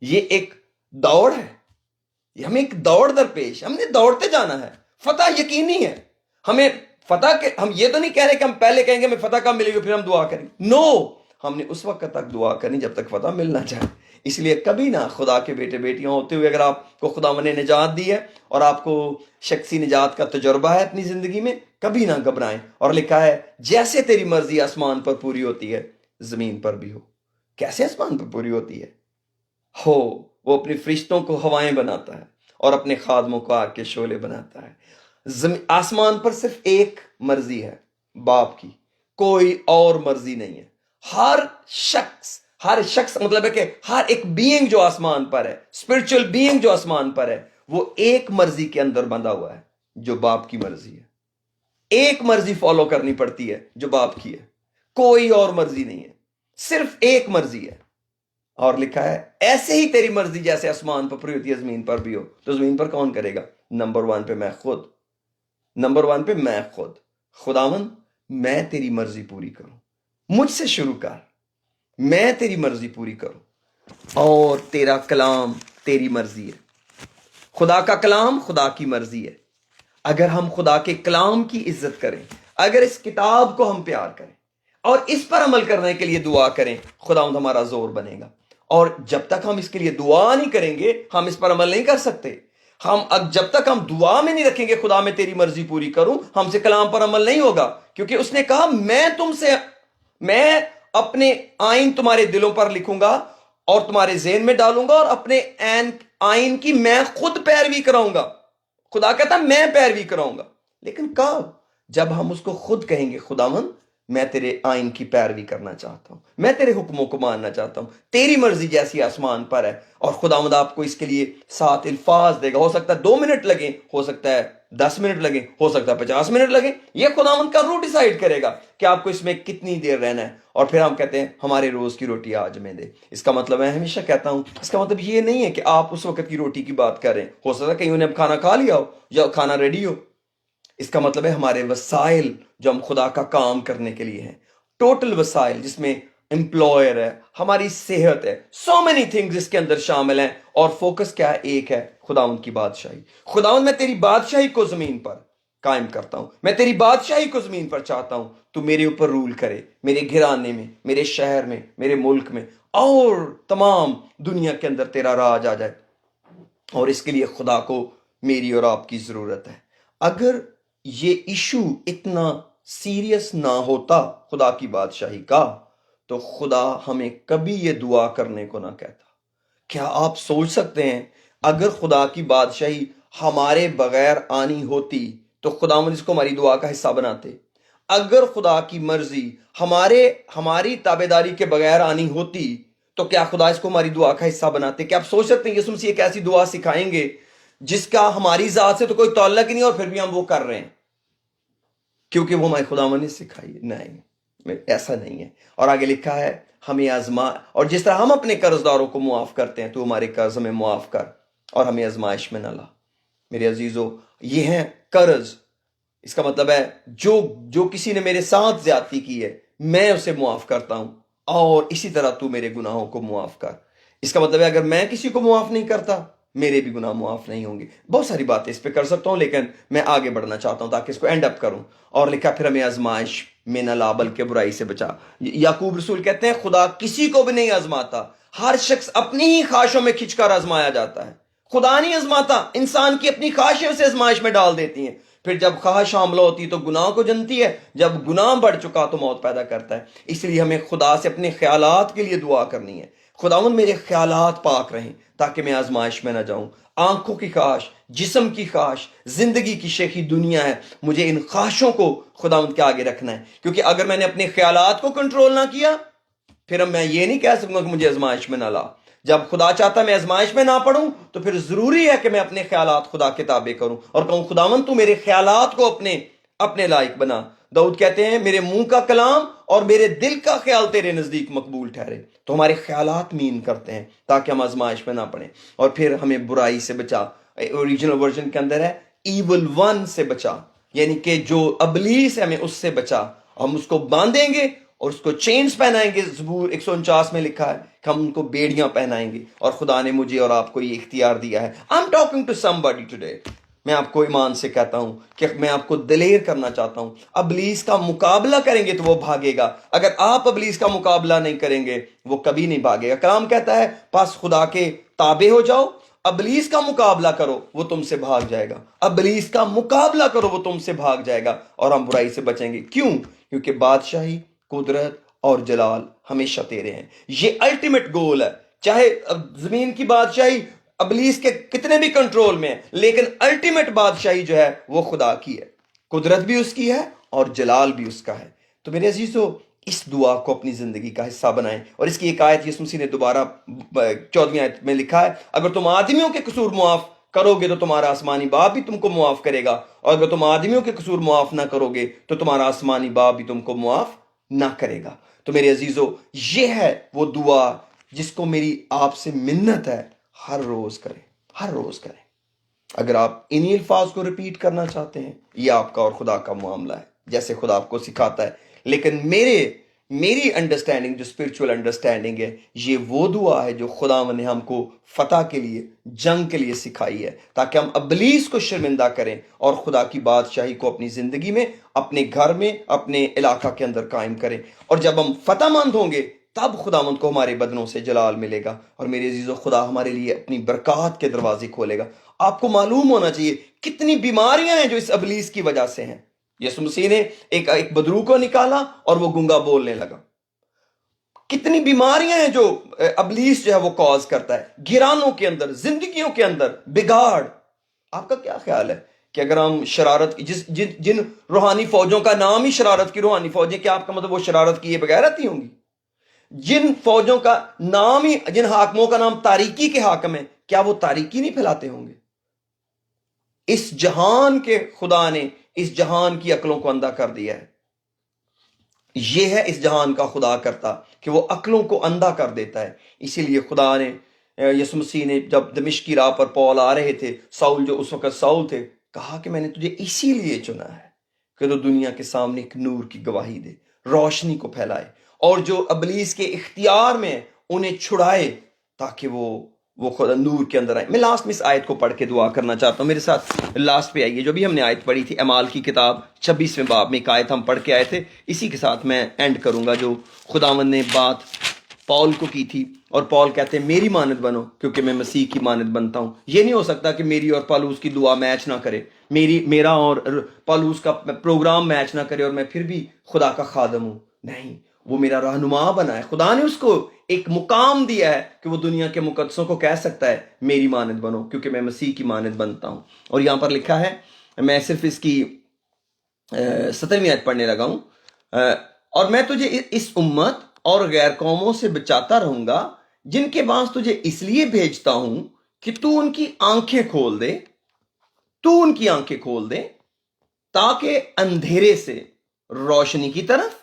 یہ ایک دوڑ ہے، ہمیں ایک دوڑ درپیش، ہم نے دوڑتے جانا ہے۔ فتح یقینی ہے، ہمیں فتح کے، ہم یہ تو نہیں کہہ رہے کہ ہم پہلے کہیں گے ہمیں فتح کب ملے گی پھر ہم دعا کریں گے۔ نو، ہم نے اس وقت تک دعا کرنی جب تک فتح ملنا چاہے۔ اس لیے کبھی نہ، خدا کے بیٹے بیٹیاں ہوتے ہوئے اگر آپ کو خدا نے نجات دی ہے اور آپ کو شخصی نجات کا تجربہ ہے اپنی زندگی میں، کبھی نہ گھبرائیں۔ اور لکھا ہے جیسے تیری مرضی آسمان پر پوری ہوتی ہے زمین پر بھی ہو۔ کیسے آسمان پر پوری ہوتی ہے؟ وہ اپنے فرشتوں کو ہوائیں بناتا ہے اور اپنے خادموں کو آگ کے شعلے بناتا ہے۔ آسمان پر صرف ایک مرضی ہے، باپ کی، کوئی اور مرضی نہیں ہے۔ ہر شخص مطلب ہے کہ ہر ایک بینگ جو آسمان پر ہے، اسپرچل بینگ جو آسمان پر ہے، وہ ایک مرضی کے اندر بندھا ہوا ہے جو باپ کی مرضی ہے۔ ایک مرضی فالو کرنی پڑتی ہے جو باپ کی ہے، کوئی اور مرضی نہیں ہے، صرف ایک مرضی ہے۔ اور لکھا ہے ایسے ہی تیری مرضی جیسے آسمان پر پوری ہوتی ہے زمین پر بھی ہو۔ تو زمین پر کون کرے گا؟ نمبر 1 پہ میں خود خداوند، میں تیری مرضی پوری کروں، مجھ سے شروع کر، میں تیری مرضی پوری کروں، اور تیرا کلام تیری مرضی ہے۔ خدا کا کلام خدا کی مرضی ہے۔ اگر ہم خدا کے کلام کی عزت کریں، اگر اس کتاب کو ہم پیار کریں اور اس پر عمل کرنے کے لیے دعا کریں، خداوند ہمارا زور بنے گا۔ اور جب تک ہم اس کے لیے دعا نہیں کریں گے ہم اس پر عمل نہیں کر سکتے۔ جب تک ہم دعا میں نہیں رکھیں گے خدا میں تیری مرضی پوری کروں، ہم سے کلام پر عمل نہیں ہوگا، کیونکہ اس نے کہا میں اپنے آئین تمہارے دلوں پر لکھوں گا اور تمہارے ذہن میں ڈالوں گا، اور اپنے آئین کی میں خود پیروی کراؤں گا۔ خدا کہتا میں پیروی کراؤں گا، لیکن کب؟ جب ہم اس کو خود کہیں گے خداوند میں تیرے آئین کی پیروی کرنا چاہتا ہوں، میں تیرے حکموں کو ماننا چاہتا ہوں، تیری مرضی جیسی آسمان پر ہے۔ اور خداوند آپ کو اس کے لیے 7 الفاظ دے گا، ہو سکتا ہے 2 منٹ لگیں، ہو سکتا ہے 10 منٹ لگیں، ہو سکتا ہے 50 منٹ لگیں، یہ خداوند کا روح ڈیسائیڈ کرے گا کہ آپ کو اس میں کتنی دیر رہنا ہے۔ اور پھر ہم کہتے ہیں ہمارے روز کی روٹی آج ہمیں دے۔ اس کا مطلب میں ہمیشہ کہتا ہوں، اس کا مطلب یہ نہیں ہے کہ آپ اس وقت کی روٹی کی بات کر رہے ہیں، ہو سکتا ہے کہیں انہیں کھانا کھا لیا ہو یا کھانا ریڈی ہو۔ اس کا مطلب ہے ہمارے وسائل جو ہم خدا کا کام کرنے کے لیے ہیں، ٹوٹل وسائل، جس میں امپلائر ہے، ہماری صحت ہے، سو مینی تھنگز اس کے اندر شامل ہیں، اور فوکس کیا ہے؟ ایک ہے، خداوند کی بادشاہی۔ خداوند میں تیری بادشاہی کو زمین پر قائم کرتا ہوں، میں تیری بادشاہی کو زمین پر چاہتا ہوں، تو میرے اوپر رول کرے، میرے گھرانے میں، میرے شہر میں، میرے ملک میں، اور تمام دنیا کے اندر تیرا راج آ جائے۔ اور اس کے لیے خدا کو میری اور آپ کی ضرورت ہے. اگر یہ ایشو اتنا سیریس نہ ہوتا خدا کی بادشاہی کا تو خدا ہمیں کبھی یہ دعا کرنے کو نہ کہتا. کیا آپ سوچ سکتے ہیں اگر خدا کی بادشاہی ہمارے بغیر آنی ہوتی تو خداوند اس کو ہماری دعا کا حصہ بناتے؟ اگر خدا کی مرضی ہماری تابعداری کے بغیر آنی ہوتی تو کیا خدا اس کو ہماری دعا کا حصہ بناتے؟ کیا آپ سوچ سکتے ہیں یسوع مسیح ایک ایسی دعا سکھائیں گے جس کا ہماری ذات سے تو کوئی تعلق ہی نہیں اور پھر بھی ہم وہ کر رہے ہیں کیونکہ وہ ہمارے خداوند نے سکھائی ہے؟ نہیں، ایسا نہیں ہے. اور آگے لکھا ہے ہمیں آزما، اور جس طرح ہم اپنے قرض داروں کو معاف کرتے ہیں تو ہمارے قرض ہمیں معاف کر اور ہمیں آزمائش میں نہ لا. میرے عزیزو، یہ ہیں قرض. اس کا مطلب ہے جو کسی نے میرے ساتھ زیادتی کی ہے میں اسے معاف کرتا ہوں اور اسی طرح تو میرے گناہوں کو معاف کر. اس کا مطلب ہے اگر میں کسی کو معاف نہیں کرتا میرے بھی گناہ معاف نہیں ہوں گے. بہت ساری باتیں اس پہ کر سکتا ہوں لیکن میں آگے بڑھنا چاہتا ہوں تاکہ اس کو اینڈ اپ کروں. اور لکھا پھر ہمیں آزمائش میں نہ لا بلکہ برائی سے بچا. یعقوب رسول کہتے ہیں خدا کسی کو بھی نہیں آزماتا، ہر شخص اپنی ہی خواہشوں میں کھنچ کر آزمایا جاتا ہے. خدا نہیں آزماتا، انسان کی اپنی خواہشیں اسے آزمائش میں ڈال دیتی ہیں. پھر جب خواہش حاملہ ہوتی ہے تو گناہ کو جنتی ہے، جب گناہ بڑھ چکا تو موت پیدا کرتا ہے. اس لیے ہمیں خدا سے اپنے خیالات کے لیے دعا کرنی ہے. خداوند میرے خیالات پاک رہیں تاکہ میں آزمائش میں نہ جاؤں. آنکھوں کی خواہش، جسم کی خواہش، زندگی کی شیخی دنیا ہے، مجھے ان خواہشوں کو خداوند کے آگے رکھنا ہے. کیونکہ اگر میں نے اپنے خیالات کو کنٹرول نہ کیا پھر اب میں یہ نہیں کہہ سکوں گا کہ مجھے آزمائش میں نہ لا. جب خدا چاہتا میں آزمائش میں نہ پڑھوں تو پھر ضروری ہے کہ میں اپنے خیالات خدا کے تابع کروں اور کہوں خداوند تو میرے خیالات کو اپنے لائق بنا. داؤد کہتے ہیں میرے منہ کا کلام اور میرے دل کا خیال تیرے نزدیک مقبول ٹھہرے. تو ہمارے خیالات مین کرتے ہیں تاکہ ہم آزمائش میں نہ پڑیں. اور پھر ہمیں برائی سے بچا. اوریجنل ورژن کے اندر ہے ایول ون سے بچا، یعنی کہ جو ابلیس ہے ہمیں اس سے بچا. ہم اس کو باندھیں گے اور اس کو چینز پہنائیں گے. زبور 149 میں لکھا ہے کہ ہم ان کو بیڑیاں پہنائیں گے. اور خدا نے مجھے اور آپ کو یہ اختیار دیا ہے. I'm talking to somebody today. میں آپ کو ایمان سے کہتا ہوں کہ میں آپ کو دلیر کرنا چاہتا ہوں. ابلیس کا مقابلہ کریں گے تو وہ بھاگے گا. اگر آپ ابلیس کا مقابلہ نہیں کریں گے وہ کبھی نہیں بھاگے گا. کلام کہتا ہے پس خدا کے تابع ہو جاؤ، ابلیس کا مقابلہ کرو وہ تم سے بھاگ جائے گا. ابلیس کا مقابلہ کرو وہ تم سے بھاگ جائے گا اور ہم برائی سے بچیں گے. کیوں؟ کیونکہ بادشاہی، قدرت اور جلال ہمیشہ تیرے ہیں. یہ الٹیمیٹ گول ہے. چاہے زمین کی بادشاہی ابلیس کے کتنے بھی کنٹرول میں ہے لیکن الٹیمیٹ بادشاہی جو ہے وہ خدا کی ہے. قدرت بھی اس کی ہے اور جلال بھی اس کا ہے. تو میرے عزیزو، اس دعا کو اپنی زندگی کا حصہ بنائیں. اور اس کی ایک آیت یسوع مسیح نے دوبارہ 14ویں آیت میں لکھا ہے اگر تم آدمیوں کے قصور معاف کرو گے تو تمہارا آسمانی باپ بھی تم کو معاف کرے گا، اور اگر تم آدمیوں کے قصور معاف نہ کرو گے تو تمہارا آسمانی باپ بھی تم کو معاف نہ کرے گا. تو میرے عزیزو، یہ ہے وہ دعا جس کو میری آپ سے منت ہے ہر روز کریں، ہر روز کریں. اگر آپ انہی الفاظ کو ریپیٹ کرنا چاہتے ہیں یہ آپ کا اور خدا کا معاملہ ہے جیسے خدا آپ کو سکھاتا ہے. لیکن میری انڈرسٹینڈنگ جو اسپرچول انڈرسٹینڈنگ ہے یہ وہ دعا ہے جو خدا نے ہم کو فتح کے لیے، جنگ کے لیے سکھائی ہے تاکہ ہم ابلیس کو شرمندہ کریں اور خدا کی بادشاہی کو اپنی زندگی میں، اپنے گھر میں، اپنے علاقہ کے اندر قائم کریں. اور جب ہم فتح مند ہوں گے تب خداوند کو ہمارے بدنوں سے جلال ملے گا. اور میرے عزیزو، خدا ہمارے لیے اپنی برکات کے دروازے کھولے گا. آپ کو معلوم ہونا چاہیے کتنی بیماریاں ہیں جو اس ابلیس کی وجہ سے ہیں. یسوع مسیح نے ایک بدرو کو نکالا اور وہ گنگا بولنے لگا. کتنی بیماریاں ہیں جو ابلیس جو ہے وہ کاز کرتا ہے گھرانوں کے اندر، زندگیوں کے اندر بگاڑ. آپ کا کیا خیال ہے کہ اگر ہم شرارت جن روحانی فوجوں کا نام ہی شرارت کی روحانی فوجیں، کیا آپ کا مطلب وہ شرارت کیے بغیر آتی ہوں گی؟ جن فوجوں کا نام ہی، جن حاکموں کا نام تاریکی کے حاکم ہیں، کیا وہ تاریکی نہیں پھیلاتے ہوں گے؟ اس جہان کے خدا نے اس جہان کی عقلوں کو اندھا کر دیا ہے. یہ ہے اس جہان کا خدا کرتا کہ وہ عقلوں کو اندھا کر دیتا ہے. اسی لیے خدا نے، یسوع مسیح نے جب دمشق کی راہ پر پول آ رہے تھے، ساؤل جو اس وقت ساؤل تھے، کہا کہ میں نے تجھے اسی لیے چنا ہے کہ تو دنیا کے سامنے ایک نور کی گواہی دے، روشنی کو پھیلائے اور جو ابلیس کے اختیار میں انہیں چھڑائے تاکہ وہ خدا نور کے اندر آئے. میں لاسٹ میں اس آیت کو پڑھ کے دعا کرنا چاہتا ہوں. میرے ساتھ لاسٹ پہ آئیے. جو بھی ہم نے آیت پڑھی تھی اعمال کی کتاب 26ویں باب میں ایک آیت ہم پڑھ کے آئے تھے، اسی کے ساتھ میں اینڈ کروں گا جو خداوند نے بات پاول کو کی تھی اور پال کہتے ہیں میری مانند بنو کیونکہ میں مسیح کی مانند بنتا ہوں. یہ نہیں ہو سکتا کہ میری اور پالوس کی دعا میچ نہ کرے, میرا اور پالوس کا پروگرام میچ نہ کرے اور میں پھر بھی خدا کا خادم ہوں. نہیں, وہ میرا رہنما بنا ہے. خدا نے اس کو ایک مقام دیا ہے کہ وہ دنیا کے مقدسوں کو کہہ سکتا ہے میری مانند بنو کیونکہ میں مسیح کی مانند بنتا ہوں. اور یہاں پر لکھا ہے, میں صرف اس کی 17ویں آیت پڑھنے لگا ہوں, اور میں تجھے اس امت اور غیر قوموں سے بچاتا رہوں گا جن کے پاس تجھے اس لیے بھیجتا ہوں کہ تو ان کی آنکھیں کھول دے تاکہ اندھیرے سے روشنی کی طرف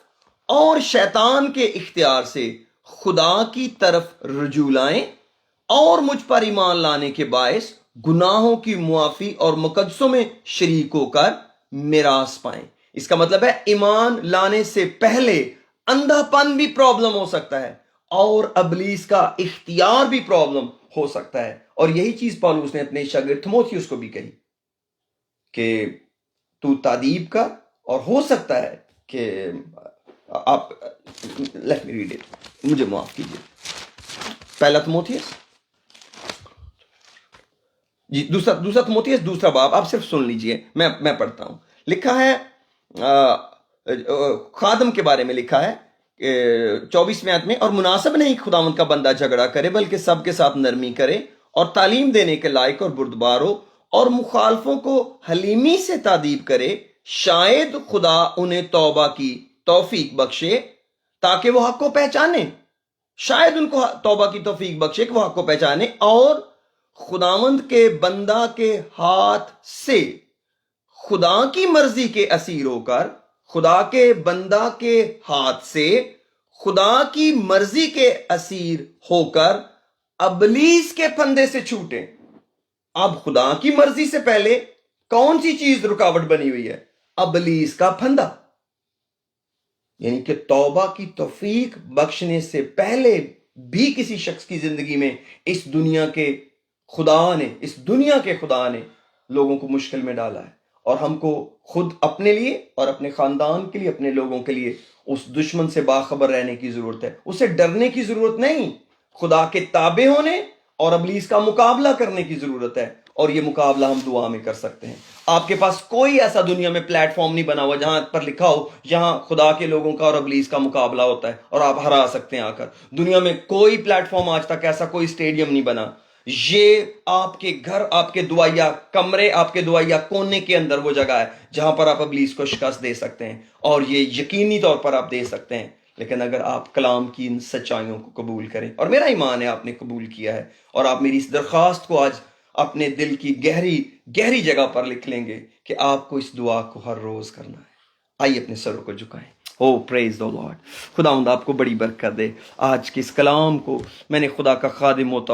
اور شیطان کے اختیار سے خدا کی طرف رجوع لائیں اور مجھ پر ایمان لانے کے باعث گناہوں کی معافی اور مقدسوں میں شریک ہو کر میراث پائیں. اس کا مطلب ہے ایمان لانے سے پہلے اندھا پن بھی پرابلم ہو سکتا ہے اور ابلیس کا اختیار بھی پرابلم ہو سکتا ہے. اور یہی چیز پالوس نے اپنے شاگرد تھموتھیوس کو بھی کہی کہ تو تادیب کر, اور ہو سکتا ہے کہ آپ لیٹ می ریڈ اٹ, مجھے معاف کیجیے. پہلا تھموتھیوس جی دوسرا تھموتھیوس 2 باب, آپ صرف سن لیجئے, میں پڑھتا ہوں. لکھا ہے خادم کے بارے میں لکھا ہے 24ویں آیت میں, اور مناسب نہیں خداوند کا بندہ جھگڑا کرے بلکہ سب کے ساتھ نرمی کرے اور تعلیم دینے کے لائق اور بردبار ہو اور مخالفوں کو حلیمی سے تادیب کرے, شاید خدا انہیں توبہ کی توفیق بخشے تاکہ وہ حق کو پہچانے. شاید ان کو توبہ کی توفیق بخشے کہ وہ حق کو پہچانے اور خداوند کے بندہ کے ہاتھ سے خدا کی مرضی کے اسیر ہو کر, خدا کے بندہ کے ہاتھ سے خدا کی مرضی کے اسیر ہو کر ابلیس کے پھندے سے چھوٹے. اب خدا کی مرضی سے پہلے کون سی چیز رکاوٹ بنی ہوئی ہے؟ ابلیس کا پھندا. یعنی کہ توبہ کی توفیق بخشنے سے پہلے بھی کسی شخص کی زندگی میں اس دنیا کے خدا نے لوگوں کو مشکل میں ڈالا ہے, اور ہم کو خود اپنے لیے اور اپنے خاندان کے لیے, اپنے لوگوں کے لیے اس دشمن سے باخبر رہنے کی ضرورت ہے. اسے ڈرنے کی ضرورت نہیں, خدا کے تابع ہونے اور ابلیس کا مقابلہ کرنے کی ضرورت ہے, اور یہ مقابلہ ہم دعا میں کر سکتے ہیں. آپ کے پاس کوئی ایسا دنیا میں پلیٹ فارم نہیں بنا ہوا جہاں پر لکھا ہو یہاں خدا کے لوگوں کا اور ابلیس کا مقابلہ ہوتا ہے اور آپ ہرا سکتے ہیں آ کر. دنیا میں کوئی پلیٹ فارم آج تک ایسا کوئی اسٹیڈیم نہیں بنا. یہ آپ کے گھر, آپ کے دعائیا کمرے, آپ کے دعائیا کونے کے اندر وہ جگہ ہے جہاں پر آپ ابلیس کو شکست دے سکتے ہیں, اور یہ یقینی طور پر آپ دے سکتے ہیں. لیکن اگر آپ کلام کی ان سچائیوں کو قبول کریں, اور میرا ایمان ہے آپ نے قبول کیا ہے, اور آپ میری اس درخواست کو آج اپنے دل کی گہری جگہ پر لکھ لیں گے کہ آپ کو اس دعا کو ہر روز کرنا ہے. آئیے اپنے سروں کو جھکائیں. او پریز دی لارڈ. خداوند آپ کو بڑی برکت دے. آج کے اس کلام کو میں نے خدا کا خادم ہوتا